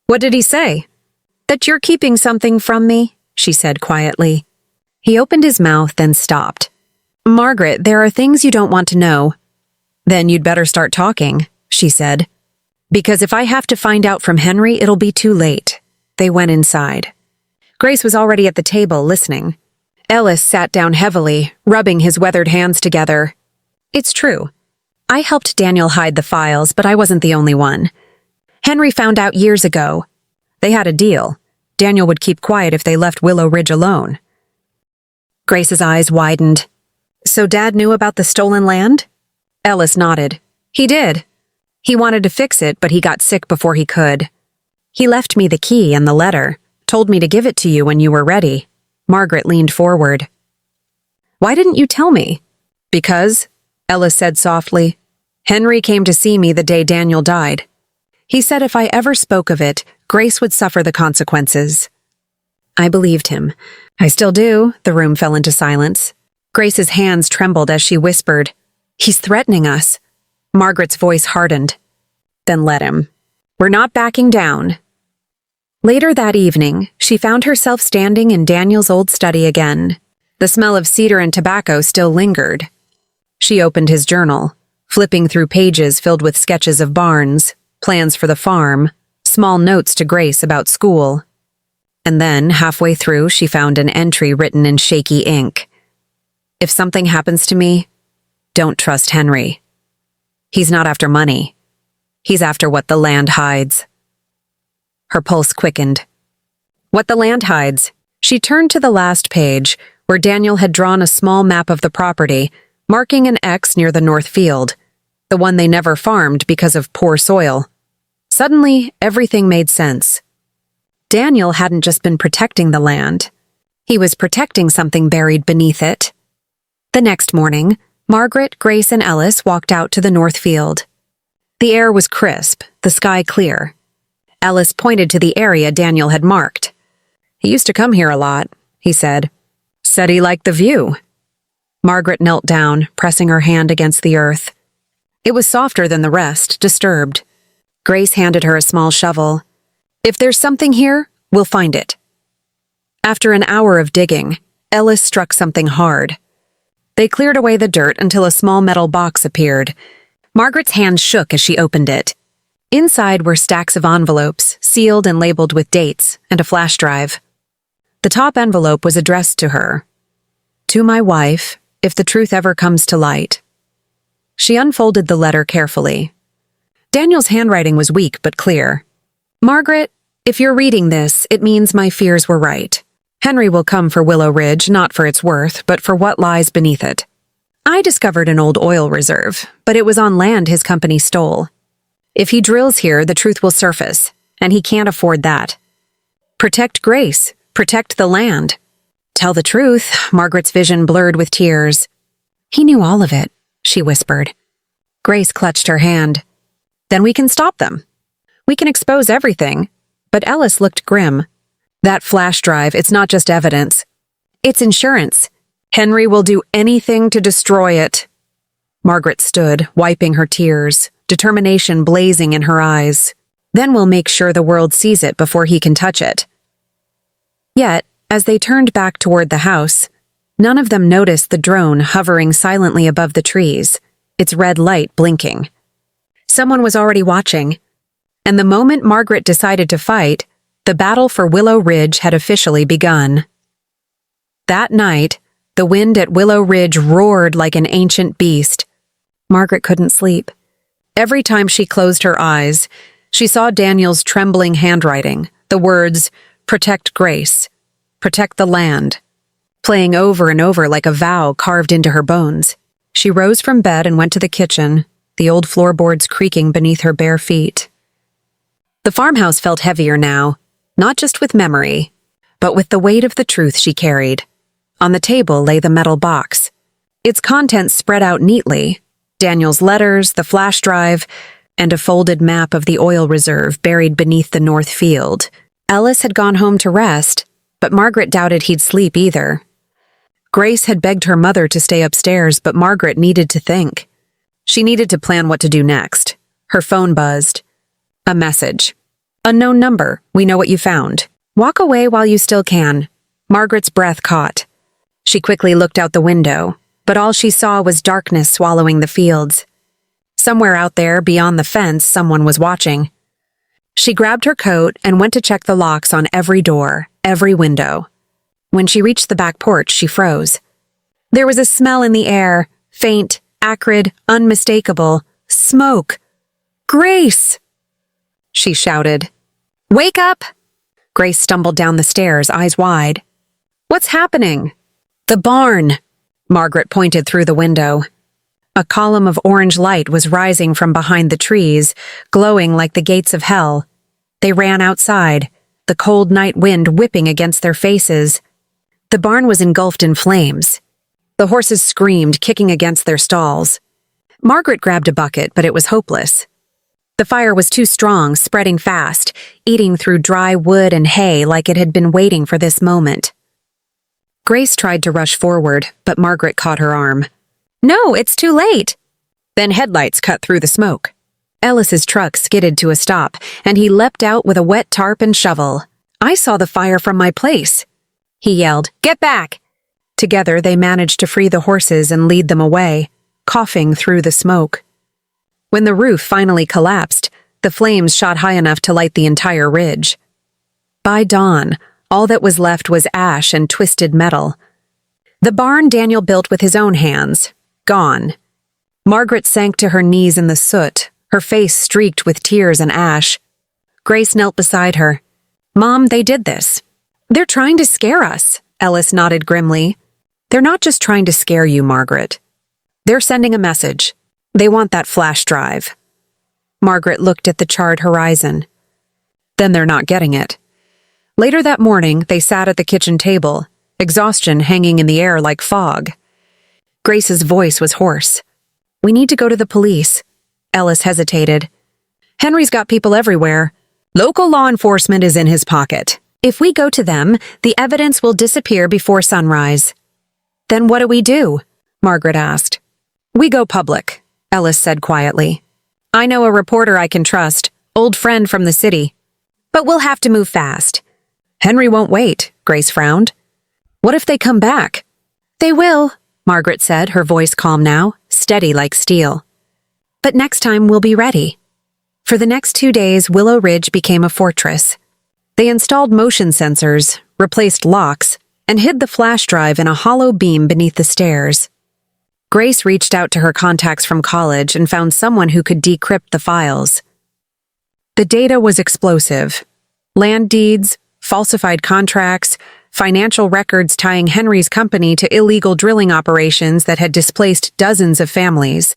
"What did he say?" "That you're keeping something from me," she said quietly. He opened his mouth, then stopped. "Margaret, there are things you don't want to know." "Then you'd better start talking," she said. "Because if I have to find out from Henry, it'll be too late." They went inside. Grace was already at the table, listening. Ellis sat down heavily, rubbing his weathered hands together. "It's true. I helped Daniel hide the files, but I wasn't the only one. Henry found out years ago. They had a deal. Daniel would keep quiet if they left Willow Ridge alone." Grace's eyes widened. "So Dad knew about the stolen land?" Ellis nodded. "He did. He wanted to fix it, but he got sick before he could. He left me the key and the letter, told me to give it to you when you were ready." Margaret leaned forward. "Why didn't you tell me?" "Because," Ellis said softly, "Henry came to see me the day Daniel died. He said if I ever spoke of it, Grace would suffer the consequences." I believed him. I still do. The room fell into silence. Grace's hands trembled as she whispered, "He's threatening us." Margaret's voice hardened. "Then let him. We're not backing down." Later that evening, she found herself standing in Daniel's old study again. The smell of cedar and tobacco still lingered. She opened his journal, flipping through pages filled with sketches of barns, plans for the farm, small notes to Grace about school. And then, halfway through, she found an entry written in shaky ink. "If something happens to me, don't trust Henry. He's not after money. He's after what the land hides." Her pulse quickened. What the land hides. She turned to the last page, where Daniel had drawn a small map of the property, marking an X near the north field, the one they never farmed because of poor soil. Suddenly, everything made sense. Daniel hadn't just been protecting the land. He was protecting something buried beneath it. The next morning, Margaret, Grace, and Ellis walked out to the north field. The air was crisp, the sky clear. Ellis pointed to the area Daniel had marked. "He used to come here a lot," he said. "Said he liked the view." Margaret knelt down, pressing her hand against the earth. It was softer than the rest, disturbed. Grace handed her a small shovel. "If there's something here, we'll find it." After an hour of digging, Ellis struck something hard. They cleared away the dirt until a small metal box appeared. Margaret's hand shook as she opened it. Inside were stacks of envelopes, sealed and labeled with dates, and a flash drive. The top envelope was addressed to her. "To my wife, if the truth ever comes to light." She unfolded the letter carefully. Daniel's handwriting was weak but clear. "Margaret, if you're reading this, it means my fears were right. Henry will come for Willow Ridge, not for its worth, but for what lies beneath it. I discovered an old oil reserve, but it was on land his company stole. If he drills here, the truth will surface, and he can't afford that. Protect Grace, protect the land." "Tell the truth," Margaret's vision blurred with tears. "He knew all of it," she whispered. Grace clutched her hand. "Then we can stop them. We can expose everything." But Ellis looked grim. "That flash drive, it's not just evidence. It's insurance. Henry will do anything to destroy it." Margaret stood, wiping her tears, determination blazing in her eyes. "Then we'll make sure the world sees it before he can touch it." Yet, as they turned back toward the house, none of them noticed the drone hovering silently above the trees, its red light blinking. Someone was already watching, and the moment Margaret decided to fight, the battle for Willow Ridge had officially begun. That night, the wind at Willow Ridge roared like an ancient beast. Margaret couldn't sleep. Every time she closed her eyes, she saw Daniel's trembling handwriting, the words, "Protect Grace, protect the land," playing over and over like a vow carved into her bones. She rose from bed and went to the kitchen, the old floorboards creaking beneath her bare feet. The farmhouse felt heavier now, not just with memory, but with the weight of the truth she carried. On the table lay the metal box. Its contents spread out neatly: Daniel's letters, the flash drive, and a folded map of the oil reserve buried beneath the north field. Ellis had gone home to rest, but Margaret doubted he'd sleep either. Grace had begged her mother to stay upstairs, but Margaret needed to think. She needed to plan what to do next. Her phone buzzed. A message. "Unknown number, we know what you found. Walk away while you still can." Margaret's breath caught. She quickly looked out the window, but all she saw was darkness swallowing the fields. Somewhere out there, beyond the fence, someone was watching. She grabbed her coat and went to check the locks on every door, every window. When she reached the back porch, she froze. There was a smell in the air, faint, acrid, unmistakable. Smoke. "Grace!" she shouted. "Wake up!" Grace stumbled down the stairs, eyes wide. "What's happening?" "The barn," Margaret pointed through the window. A column of orange light was rising from behind the trees, glowing like the gates of hell. They ran outside, the cold night wind whipping against their faces. The barn was engulfed in flames. The horses screamed, kicking against their stalls. Margaret grabbed a bucket, but it was hopeless. The fire was too strong, spreading fast, eating through dry wood and hay like it had been waiting for this moment. Grace tried to rush forward, but Margaret caught her arm. "No, it's too late." Then headlights cut through the smoke. Ellis's truck skidded to a stop, and he leapt out with a wet tarp and shovel. "I saw the fire from my place," he yelled. "Get back!" Together they managed to free the horses and lead them away, coughing through the smoke. When the roof finally collapsed, the flames shot high enough to light the entire ridge. By dawn, all that was left was ash and twisted metal. The barn Daniel built with his own hands, gone. Margaret sank to her knees in the soot, her face streaked with tears and ash. Grace knelt beside her. "Mom, they did this. They're trying to scare us," Ellis nodded grimly. "They're not just trying to scare you, Margaret. They're sending a message. They want that flash drive." Margaret looked at the charred horizon. "Then they're not getting it." Later that morning, they sat at the kitchen table, exhaustion hanging in the air like fog. Grace's voice was hoarse. "We need to go to the police." Ellis hesitated. "Henry's got people everywhere. Local law enforcement is in his pocket. If we go to them, the evidence will disappear before sunrise." "Then what do we do?" Margaret asked. "We go public. Ellis said quietly. "I know a reporter I can trust, old friend from the city. But we'll have to move fast." "Henry won't wait," Grace frowned. "What if they come back?" "They will," Margaret said, her voice calm now, steady like steel. "But next time we'll be ready." For the next 2 days, Willow Ridge became a fortress. They installed motion sensors, replaced locks, and hid the flash drive in a hollow beam beneath the stairs. Grace reached out to her contacts from college and found someone who could decrypt the files. The data was explosive. Land deeds, falsified contracts, financial records tying Henry's company to illegal drilling operations that had displaced dozens of families.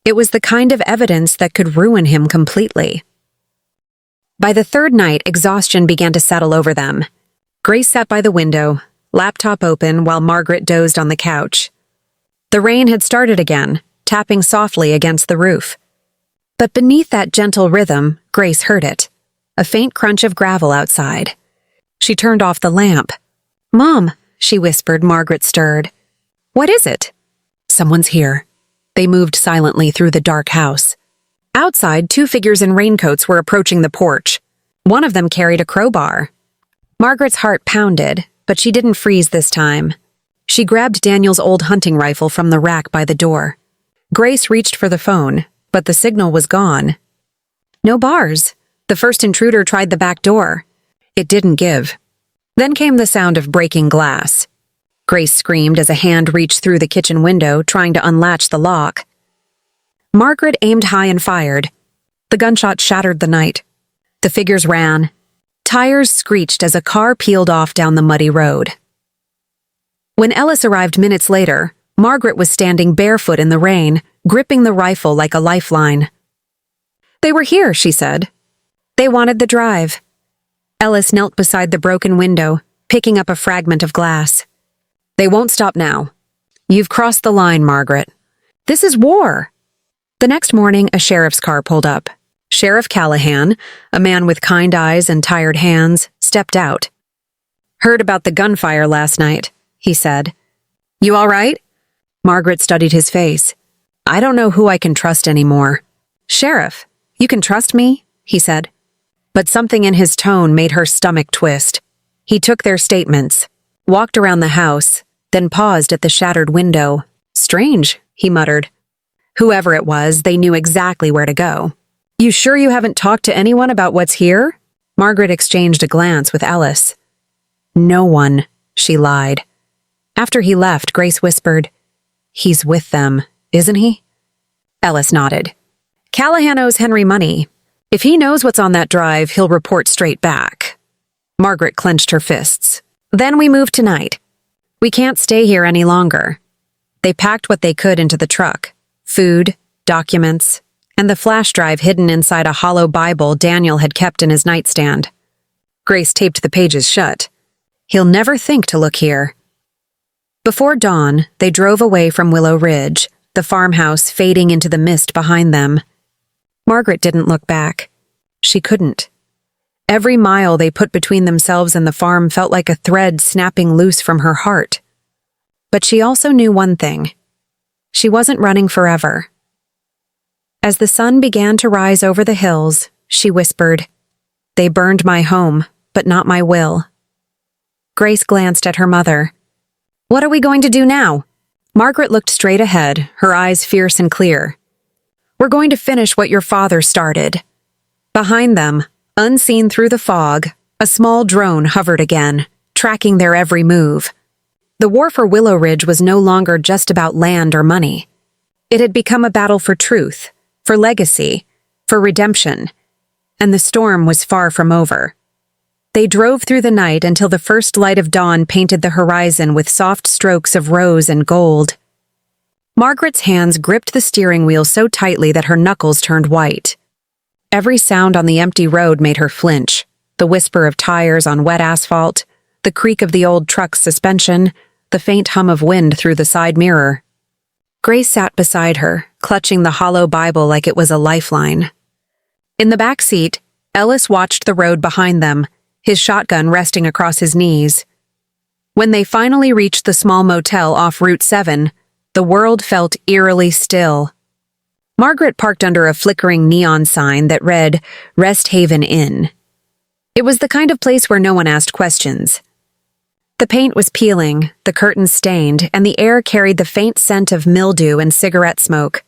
It was the kind of evidence that could ruin him completely. By the third night, exhaustion began to settle over them. Grace sat by the window, laptop open, while Margaret dozed on the couch. The rain had started again, tapping softly against the roof. But beneath that gentle rhythm, Grace heard it, a faint crunch of gravel outside. She turned off the lamp. "Mom," she whispered. Margaret stirred. "What is it?" "Someone's here." They moved silently through the dark house. Outside, 2 figures in raincoats were approaching the porch. One of them carried a crowbar. Margaret's heart pounded, but she didn't freeze this time. She grabbed Daniel's old hunting rifle from the rack by the door. Grace reached for the phone, but the signal was gone. No bars. The first intruder tried the back door. It didn't give. Then came the sound of breaking glass. Grace screamed as a hand reached through the kitchen window, trying to unlatch the lock. Margaret aimed high and fired. The gunshot shattered the night. The figures ran. Tires screeched as a car peeled off down the muddy road. When Ellis arrived minutes later, Margaret was standing barefoot in the rain, gripping the rifle like a lifeline. "They were here," she said. "They wanted the drive." Ellis knelt beside the broken window, picking up a fragment of glass. "They won't stop now. You've crossed the line, Margaret. This is war." The next morning, a sheriff's car pulled up. Sheriff Callahan, a man with kind eyes and tired hands, stepped out. "Heard about the gunfire last night," he said. "You all right?" Margaret studied his face. "I don't know who I can trust anymore." "Sheriff, you can trust me?" he said. But something in his tone made her stomach twist. He took their statements, walked around the house, then paused at the shattered window. "Strange," he muttered. Whoever it was, they knew exactly where to go. "You sure you haven't talked to anyone about what's here?" Margaret exchanged a glance with Ellis. "No one," she lied. After he left, Grace whispered, "He's with them, isn't he?" Ellis nodded. "Callahan owes Henry money. If he knows what's on that drive, he'll report straight back." Margaret clenched her fists. "Then we move tonight. We can't stay here any longer." They packed what they could into the truck. Food, documents, and the flash drive hidden inside a hollow Bible Daniel had kept in his nightstand. Grace taped the pages shut. "He'll never think to look here." Before dawn, they drove away from Willow Ridge, the farmhouse fading into the mist behind them. Margaret didn't look back. She couldn't. Every mile they put between themselves and the farm felt like a thread snapping loose from her heart. But she also knew one thing. She wasn't running forever. As the sun began to rise over the hills, she whispered, "They burned my home, but not my will." Grace glanced at her mother. "What are we going to do now?" Margaret looked straight ahead, her eyes fierce and clear. "We're going to finish what your father started." Behind them, unseen through the fog, a small drone hovered again, tracking their every move. The war for Willow Ridge was no longer just about land or money. It had become a battle for truth, for legacy, for redemption, and the storm was far from over. They drove through the night until the first light of dawn painted the horizon with soft strokes of rose and gold. Margaret's hands gripped the steering wheel so tightly that her knuckles turned white. Every sound on the empty road made her flinch, the whisper of tires on wet asphalt, the creak of the old truck's suspension, the faint hum of wind through the side mirror. Grace sat beside her, clutching the hollow Bible like it was a lifeline. In the back seat, Ellis watched the road behind them, his shotgun resting across his knees. When they finally reached the small motel off Route 7, the world felt eerily still. Margaret parked under a flickering neon sign that read, Rest Haven Inn. It was the kind of place where no one asked questions. The paint was peeling, the curtains stained, and the air carried the faint scent of mildew and cigarette smoke.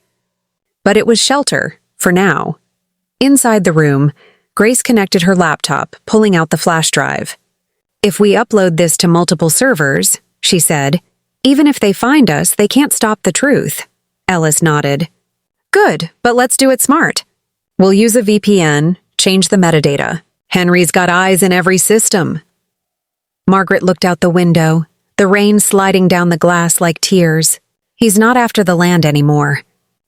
But it was shelter, for now. Inside the room, Grace connected her laptop, pulling out the flash drive. If we upload this to multiple servers, she said, even if they find us, they can't stop the truth. Ellis nodded. Good, but let's do it smart. We'll use a VPN, change the metadata. Henry's got eyes in every system. Margaret looked out the window, the rain sliding down the glass like tears. He's not after the land anymore.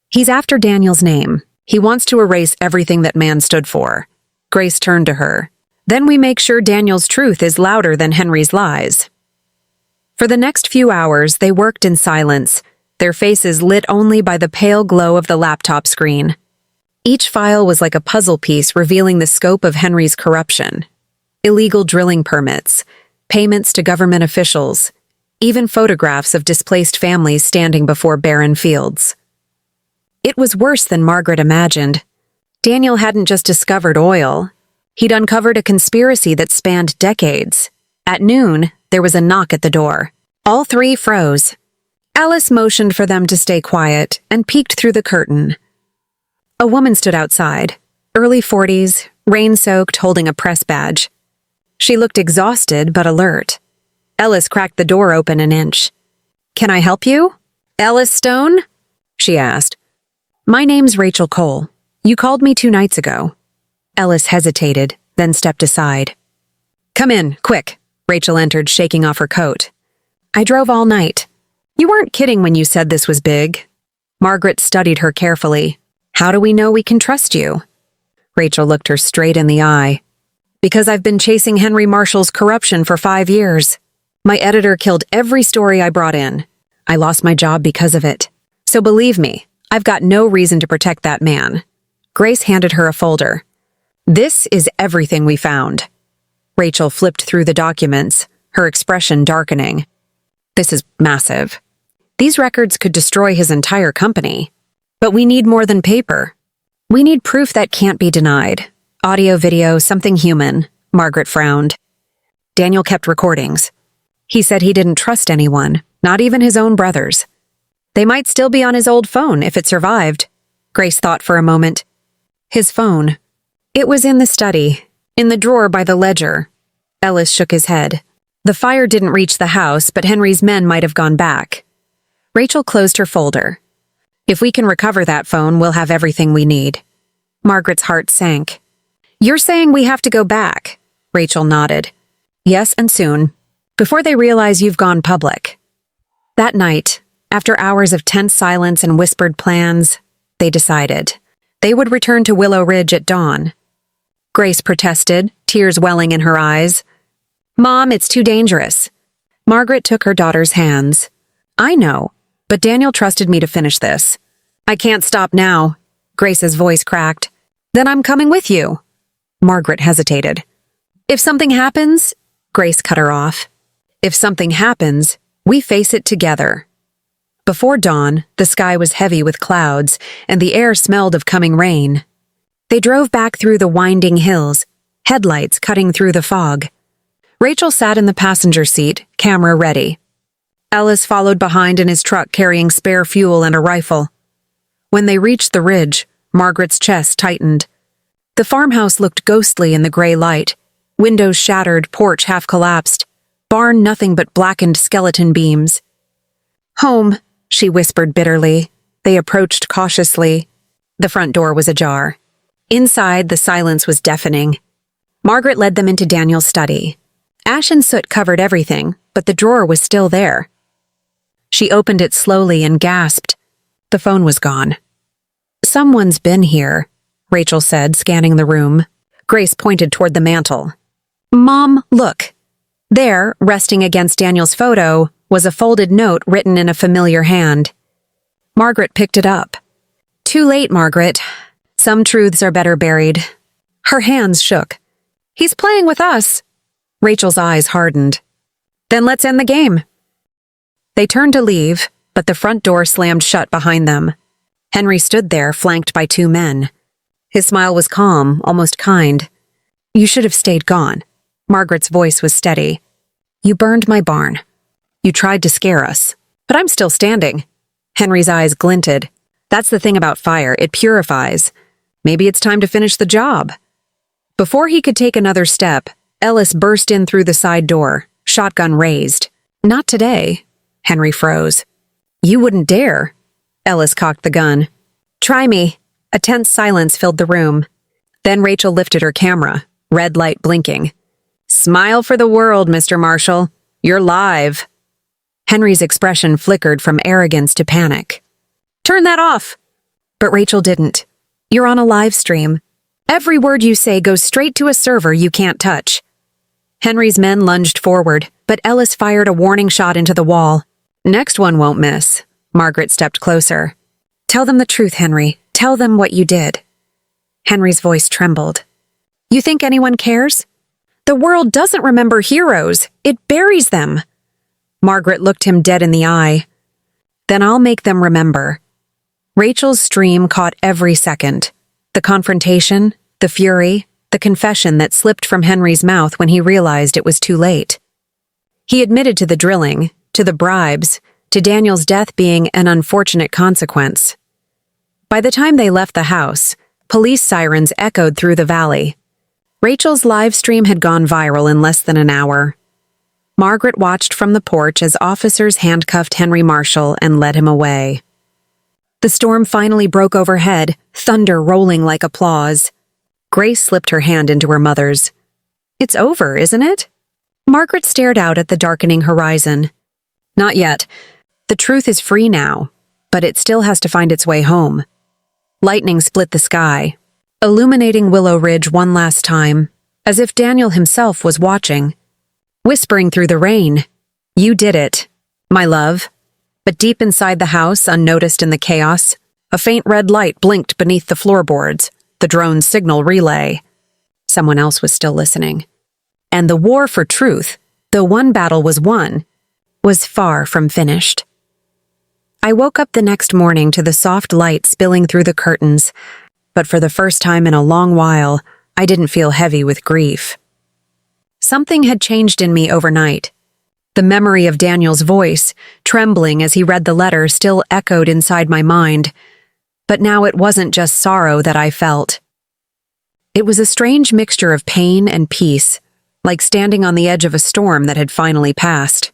He's after Daniel's name. He wants to erase everything that man stood for. Grace turned to her. Then we make sure Daniel's truth is louder than Henry's lies. For the next few hours, they worked in silence, their faces lit only by the pale glow of the laptop screen. Each file was like a puzzle piece revealing the scope of Henry's corruption. Illegal drilling permits, payments to government officials, even photographs of displaced families standing before barren fields. It was worse than Margaret imagined. Daniel hadn't just discovered oil. He'd uncovered a conspiracy that spanned decades. At noon, there was a knock at the door. All three froze. Alice motioned for them to stay quiet and peeked through the curtain. A woman stood outside, early 40s, rain-soaked, holding a press badge. She looked exhausted but alert. Ellis cracked the door open an inch. "Can I help you? Ellis Stone?" she asked. "My name's Rachel Cole. You called me 2 nights ago." Ellis hesitated, then stepped aside. "Come in, quick." Rachel entered, shaking off her coat. "I drove all night. You weren't kidding when you said this was big." Margaret studied her carefully. "How do we know we can trust you?" Rachel looked her straight in the eye. "Because I've been chasing Henry Marshall's corruption for 5 years. My editor killed every story I brought in. I lost my job because of it. So believe me, I've got no reason to protect that man." Grace handed her a folder. "This is everything we found." Rachel flipped through the documents, her expression darkening. "This is massive. These records could destroy his entire company. But we need more than paper. We need proof that can't be denied. Audio, video, something human." Margaret frowned. Daniel kept recordings. He said he didn't trust anyone, not even his own brothers. They might still be on his old phone if it survived. Grace thought for a moment. His phone. It was in the study, in the drawer by the ledger. Ellis shook his head. The fire didn't reach the house, but Henry's men might have gone back. Rachel closed her folder. "If we can recover that phone, we'll have everything we need." Margaret's heart sank. "You're saying we have to go back?" Rachel nodded. "Yes, and soon. Before they realize you've gone public." That night, after hours of tense silence and whispered plans, they decided. They would return to Willow Ridge at dawn. Grace protested, tears welling in her eyes. "Mom, it's too dangerous." Margaret took her daughter's hands. "I know, but Daniel trusted me to finish this." "I can't stop now." Grace's voice cracked. "Then I'm coming with you." Margaret hesitated. "If something happens," Grace cut her off. "If something happens, we face it together." Before dawn, the sky was heavy with clouds, and the air smelled of coming rain. They drove back through the winding hills, headlights cutting through the fog. Rachel sat in the passenger seat, camera ready. Ellis followed behind in his truck carrying spare fuel and a rifle. When they reached the ridge, Margaret's chest tightened. The farmhouse looked ghostly in the gray light, windows shattered, porch half collapsed, barn nothing but blackened skeleton beams. "Home," she whispered bitterly. They approached cautiously. The front door was ajar. Inside, the silence was deafening. Margaret led them into Daniel's study. Ash and soot covered everything, but the drawer was still there. She opened it slowly and gasped. The phone was gone. "Someone's been here," Rachel said, scanning the room. Grace pointed toward the mantel. "Mom, look." There, resting against Daniel's photo, was a folded note written in a familiar hand. Margaret picked it up. "Too late, Margaret. Some truths are better buried." Her hands shook. "He's playing with us." Rachel's eyes hardened. "Then let's end the game." They turned to leave, but the front door slammed shut behind them. Henry stood there, flanked by two men. His smile was calm, almost kind. "You should have stayed gone." Margaret's voice was steady. "You burned my barn. You tried to scare us. But I'm still standing." Henry's eyes glinted. "That's the thing about fire, it purifies. Maybe it's time to finish the job." Before he could take another step, Ellis burst in through the side door, shotgun raised. "Not today." Henry froze. "You wouldn't dare." Ellis cocked the gun. "Try me." A tense silence filled the room. Then Rachel lifted her camera, red light blinking. "Smile for the world, Mr. Marshall. You're live." Henry's expression flickered from arrogance to panic. "Turn that off!" But Rachel didn't. "You're on a live stream. Every word you say goes straight to a server you can't touch." Henry's men lunged forward, but Ellis fired a warning shot into the wall. "Next one won't miss." Margaret stepped closer. "Tell them the truth, Henry. Tell them what you did." Henry's voice trembled. "You think anyone cares? The world doesn't remember heroes. It buries them." Margaret looked him dead in the eye. "Then I'll make them remember." Rachel's stream caught every second. The confrontation, the fury, the confession that slipped from Henry's mouth when he realized it was too late. He admitted to the drilling, to the bribes, to Daniel's death being an unfortunate consequence. By the time they left the house, police sirens echoed through the valley. Rachel's live stream had gone viral in less than an hour. Margaret watched from the porch as officers handcuffed Henry Marshall and led him away. The storm finally broke overhead, thunder rolling like applause. Grace slipped her hand into her mother's. "It's over, isn't it?" Margaret stared out at the darkening horizon. "Not yet. The truth is free now, but it still has to find its way home." Lightning split the sky, illuminating Willow Ridge one last time, as if Daniel himself was watching. Whispering through the rain, "You did it, my love." But deep inside the house, unnoticed in the chaos, a faint red light blinked beneath the floorboards, the drone's signal relay. Someone else was still listening. And the war for truth, though one battle was won, was far from finished. I woke up the next morning to the soft light spilling through the curtains, but for the first time in a long while, I didn't feel heavy with grief. Something had changed in me overnight. The memory of Daniel's voice, trembling as he read the letter, still echoed inside my mind. But now it wasn't just sorrow that I felt. It was a strange mixture of pain and peace, like standing on the edge of a storm that had finally passed.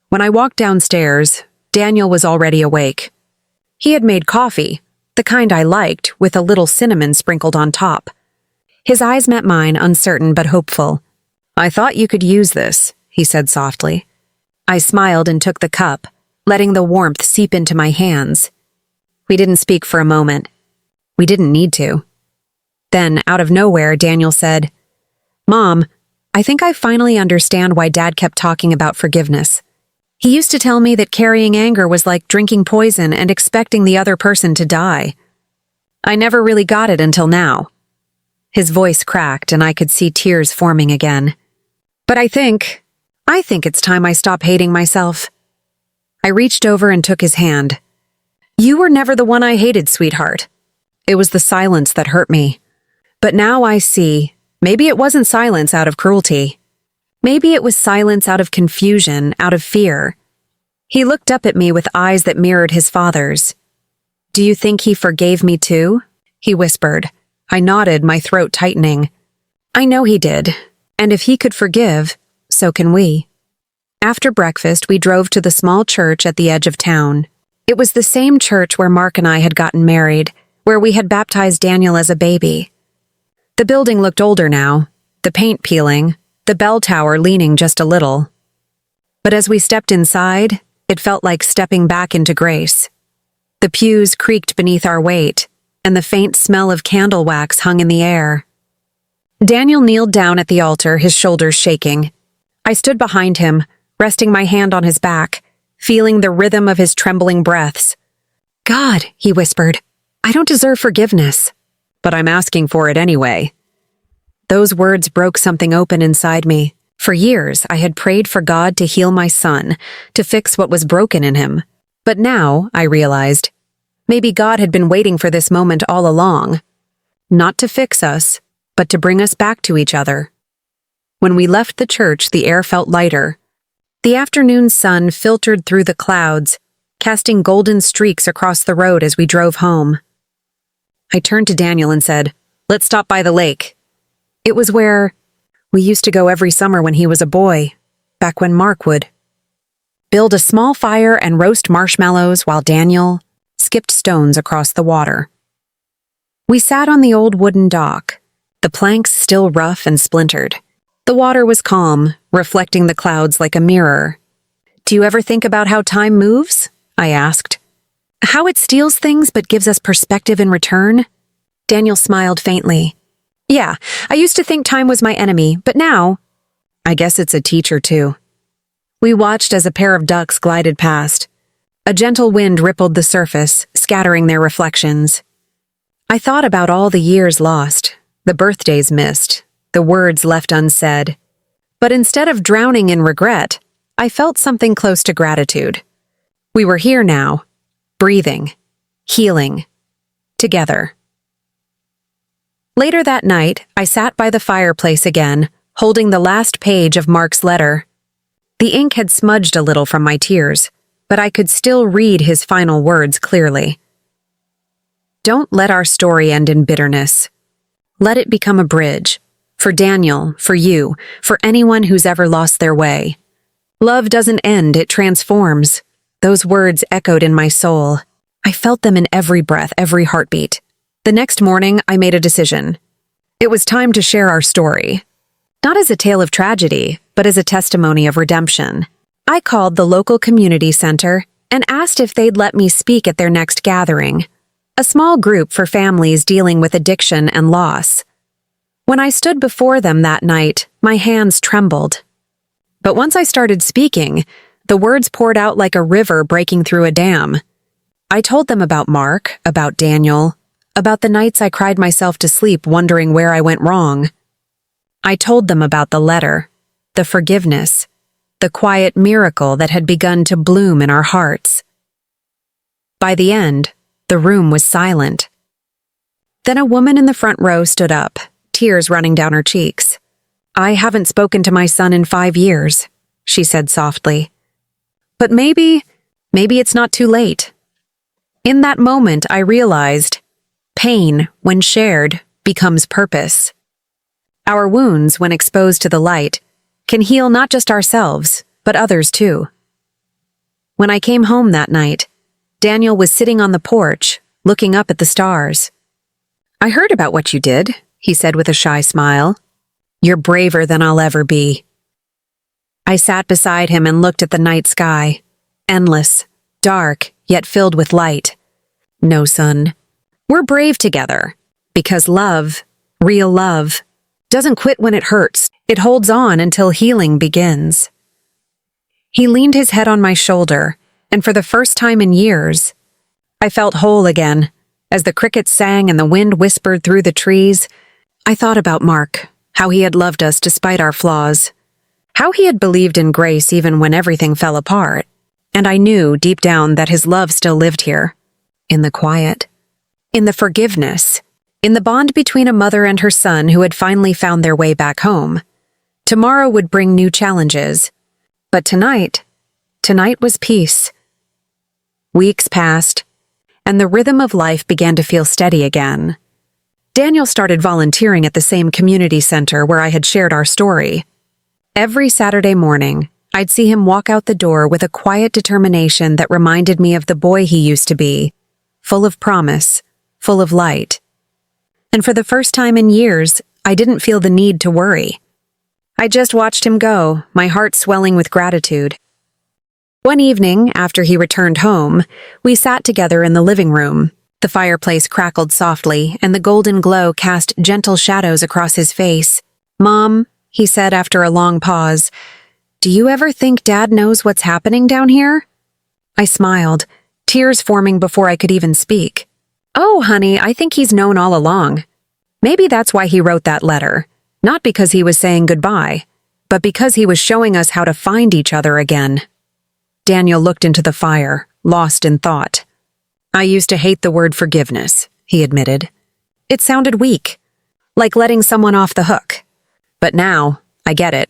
When I walked downstairs, Daniel was already awake. He had made coffee, the kind I liked, with a little cinnamon sprinkled on top. His eyes met mine, uncertain but hopeful. "I thought you could use this," he said softly. I smiled and took the cup, letting the warmth seep into my hands. We didn't speak for a moment. We didn't need to. Then, out of nowhere, Daniel said, "Mom, I think I finally understand why Dad kept talking about forgiveness. He used to tell me that carrying anger was like drinking poison and expecting the other person to die. I never really got it until now." His voice cracked and I could see tears forming again. "But I think it's time I stop hating myself." I reached over and took his hand. "You were never the one I hated, sweetheart. It was the silence that hurt me. But now I see, maybe it wasn't silence out of cruelty. Maybe it was silence out of confusion, out of fear." He looked up at me with eyes that mirrored his father's. "Do you think he forgave me too?" he whispered. I nodded, my throat tightening. "I know he did, and if he could forgive, so can we." After breakfast, we drove to the small church at the edge of town. It was the same church where Mark and I had gotten married, where we had baptized Daniel as a baby. The building looked older now, the paint peeling, the bell tower leaning just a little. But as we stepped inside, it felt like stepping back into grace. The pews creaked beneath our weight, and the faint smell of candle wax hung in the air. Daniel kneeled down at the altar, his shoulders shaking. I stood behind him, resting my hand on his back, feeling the rhythm of his trembling breaths. "God," he whispered, "I don't deserve forgiveness, but I'm asking for it anyway." Those words broke something open inside me. For years, I had prayed for God to heal my son, to fix what was broken in him. But now, I realized, Maybe God had been waiting for this moment all along. Not to fix us, but to bring us back to each other. When we left the church, the air felt lighter. The afternoon sun filtered through the clouds, casting golden streaks across the road as we drove home. I turned to Daniel and said, "Let's stop by the lake." It was where we used to go every summer when he was a boy, back when Mark would build a small fire and roast marshmallows while Daniel skipped stones across the water. We sat on the old wooden dock, the planks still rough and splintered. The water was calm, reflecting the clouds like a mirror. "Do you ever think about how time moves?" I asked. "How it steals things but gives us perspective in return?" Daniel smiled faintly. "Yeah, I used to think time was my enemy, but now, I guess it's a teacher too." We watched as a pair of ducks glided past. A gentle wind rippled the surface, scattering their reflections. I thought about all the years lost, the birthdays missed, the words left unsaid. But instead of drowning in regret, I felt something close to gratitude. We were here now, breathing, healing, together. Later that night, I sat by the fireplace again, holding the last page of Mark's letter. The ink had smudged a little from my tears, but I could still read his final words clearly. "Don't let our story end in bitterness. Let it become a bridge. For Daniel, for you, for anyone who's ever lost their way. Love doesn't end, it transforms." Those words echoed in my soul. I felt them in every breath, every heartbeat. The next morning, I made a decision. It was time to share our story. Not as a tale of tragedy, but as a testimony of redemption. I called the local community center and asked if they'd let me speak at their next gathering, a small group for families dealing with addiction and loss. When I stood before them that night, my hands trembled. But once I started speaking, the words poured out like a river breaking through a dam. I told them about Mark, about Daniel, about the nights I cried myself to sleep wondering where I went wrong. I told them about the letter, the forgiveness, the quiet miracle that had begun to bloom in our hearts. By the end, the room was silent. Then a woman in the front row stood up, tears running down her cheeks. "I haven't spoken to my son in 5 years," she said softly. "But maybe it's not too late." In that moment, I realized pain, when shared, becomes purpose. Our wounds, when exposed to the light, can heal not just ourselves, but others too. When I came home that night, Daniel was sitting on the porch, looking up at the stars. "I heard about what you did," he said with a shy smile. "You're braver than I'll ever be." I sat beside him and looked at the night sky, endless, dark, yet filled with light. "No, son, we're brave together, because love, real love, doesn't quit when it hurts. It holds on until healing begins." He leaned his head on my shoulder, and for the first time in years, I felt whole again. As the crickets sang and the wind whispered through the trees, I thought about Mark, how he had loved us despite our flaws, how he had believed in grace even when everything fell apart, and I knew deep down that his love still lived here, in the quiet, in the forgiveness, in the bond between a mother and her son who had finally found their way back home. Tomorrow would bring new challenges, but tonight was peace. Weeks passed, and the rhythm of life began to feel steady again. Daniel started volunteering at the same community center where I had shared our story. Every Saturday morning, I'd see him walk out the door with a quiet determination that reminded me of the boy he used to be, full of promise, full of light. And for the first time in years, I didn't feel the need to worry. I just watched him go, my heart swelling with gratitude. One evening, after he returned home, we sat together in the living room. The fireplace crackled softly, and the golden glow cast gentle shadows across his face. "Mom," he said after a long pause, "do you ever think Dad knows what's happening down here?" I smiled, tears forming before I could even speak. "Oh, honey, I think he's known all along. Maybe that's why he wrote that letter. Not because he was saying goodbye, but because he was showing us how to find each other again." Daniel looked into the fire, lost in thought. I used to hate the word forgiveness, he admitted. It sounded weak, like letting someone off the hook. But now, I get it.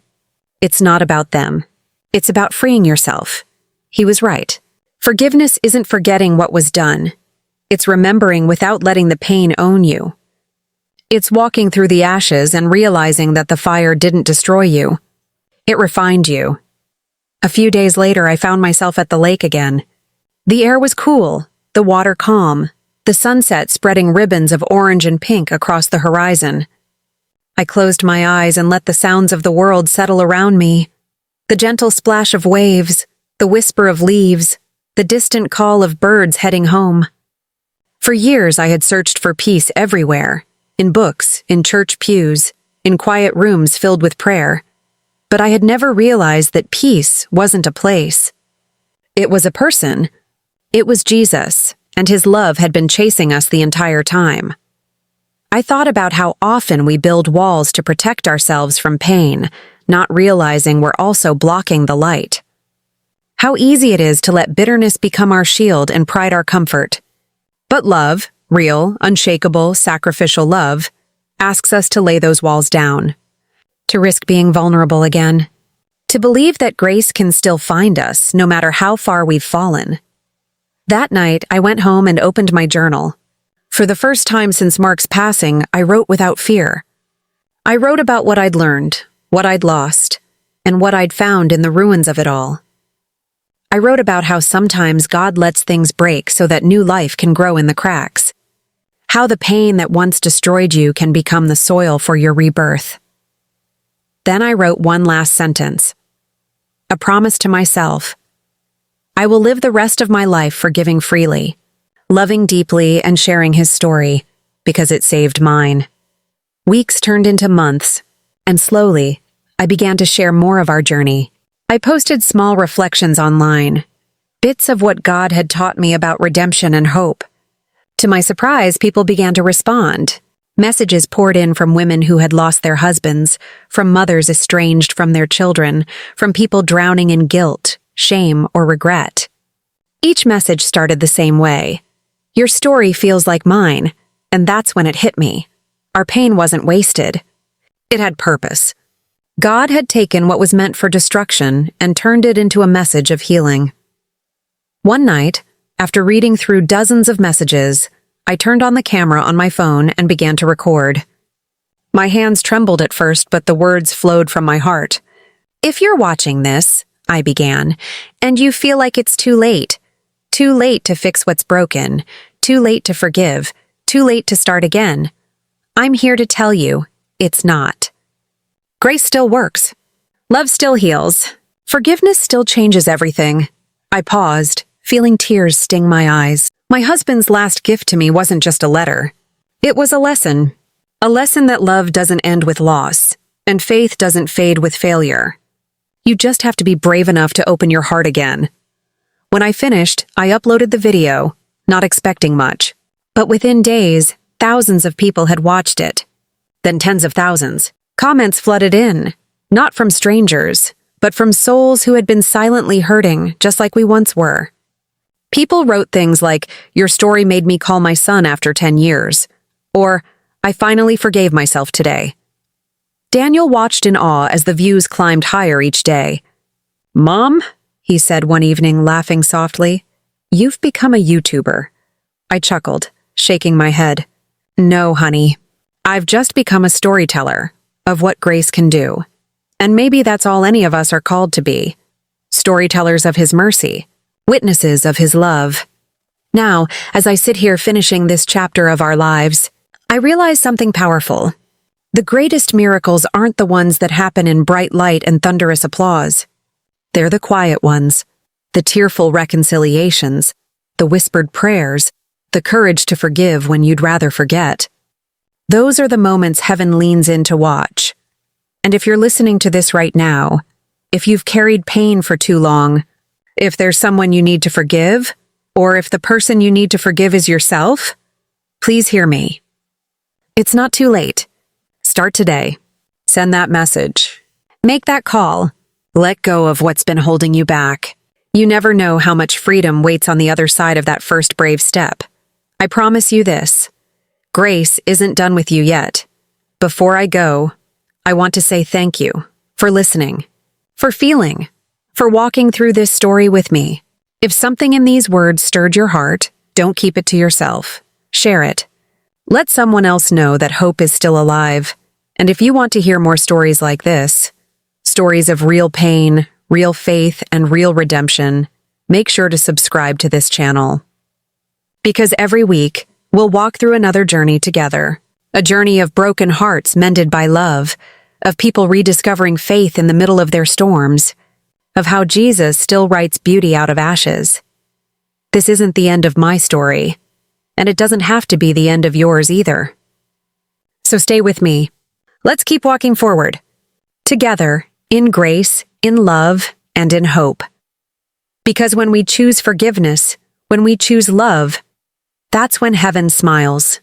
It's not about them. It's about freeing yourself. He was right. Forgiveness isn't forgetting what was done. It's remembering without letting the pain own you. It's walking through the ashes and realizing that the fire didn't destroy you. It refined you. A few days later, I found myself at the lake again. The air was cool, the water calm, the sunset spreading ribbons of orange and pink across the horizon. I closed my eyes and let the sounds of the world settle around me. The gentle splash of waves, the whisper of leaves, the distant call of birds heading home. For years, I had searched for peace everywhere, in books, in church pews, in quiet rooms filled with prayer. But I had never realized that peace wasn't a place. It was a person. It was Jesus, and his love had been chasing us the entire time. I thought about how often we build walls to protect ourselves from pain, not realizing we're also blocking the light. How easy it is to let bitterness become our shield and pride our comfort. But love, real, unshakable, sacrificial love, asks us to lay those walls down, to risk being vulnerable again, to believe that grace can still find us no matter how far we've fallen. That night, I went home and opened my journal. For the first time since Mark's passing, I wrote without fear. I wrote about what I'd learned, what I'd lost, and what I'd found in the ruins of it all. I wrote about how sometimes God lets things break so that new life can grow in the cracks. How the pain that once destroyed you can become the soil for your rebirth. Then I wrote one last sentence. A promise to myself. I will live the rest of my life forgiving freely, loving deeply and sharing his story, because it saved mine. Weeks turned into months, and slowly, I began to share more of our journey. I posted small reflections online, bits of what God had taught me about redemption and hope. To my surprise, people began to respond. Messages poured in from women who had lost their husbands, from mothers estranged from their children, from people drowning in guilt, shame, or regret. Each message started the same way. Your story feels like mine, and that's when it hit me. Our pain wasn't wasted. It had purpose. God had taken what was meant for destruction and turned it into a message of healing. One night, after reading through dozens of messages, I turned on the camera on my phone and began to record. My hands trembled at first, but the words flowed from my heart. If you're watching this, I began, and you feel like it's too late to fix what's broken, too late to forgive, too late to start again, I'm here to tell you, it's not. Grace still works. Love still heals. Forgiveness still changes everything. I paused, feeling tears sting my eyes. My husband's last gift to me wasn't just a letter. It was a lesson that love doesn't end with loss, and faith doesn't fade with failure. You just have to be brave enough to open your heart again. When I finished, I uploaded the video, not expecting much. But within days, thousands of people had watched it. Then tens of thousands. Comments flooded in, not from strangers, but from souls who had been silently hurting, just like we once were. People wrote things like, "Your story made me call my son after 10 years," or, "I finally forgave myself today." Daniel watched in awe as the views climbed higher each day. "Mom," he said one evening, laughing softly, "you've become a YouTuber." I chuckled, shaking my head. "No, honey. I've just become a storyteller of what grace can do. And maybe that's all any of us are called to be. Storytellers of his mercy, witnesses of his love." Now, as I sit here finishing this chapter of our lives, I realize something powerful. The greatest miracles aren't the ones that happen in bright light and thunderous applause. They're the quiet ones, the tearful reconciliations, the whispered prayers, the courage to forgive when you'd rather forget. Those are the moments heaven leans in to watch. And if you're listening to this right now, if you've carried pain for too long, if there's someone you need to forgive, or if the person you need to forgive is yourself, please hear me. It's not too late. Start today. Send that message. Make that call. Let go of what's been holding you back. You never know how much freedom waits on the other side of that first brave step. I promise you this. Grace isn't done with you yet. Before I go, I want to say thank you for listening, for feeling, for walking through this story with me. If something in these words stirred your heart, don't keep it to yourself. Share it. Let someone else know that hope is still alive. And if you want to hear more stories like this, stories of real pain, real faith, and real redemption, make sure to subscribe to this channel. Because every week, we'll walk through another journey together. A journey of broken hearts mended by love, of people rediscovering faith in the middle of their storms, of how Jesus still writes beauty out of ashes. This isn't the end of my story, and it doesn't have to be the end of yours either. So stay with me. Let's keep walking forward. Together, in grace, in love, and in hope. Because when we choose forgiveness, when we choose love, that's when heaven smiles.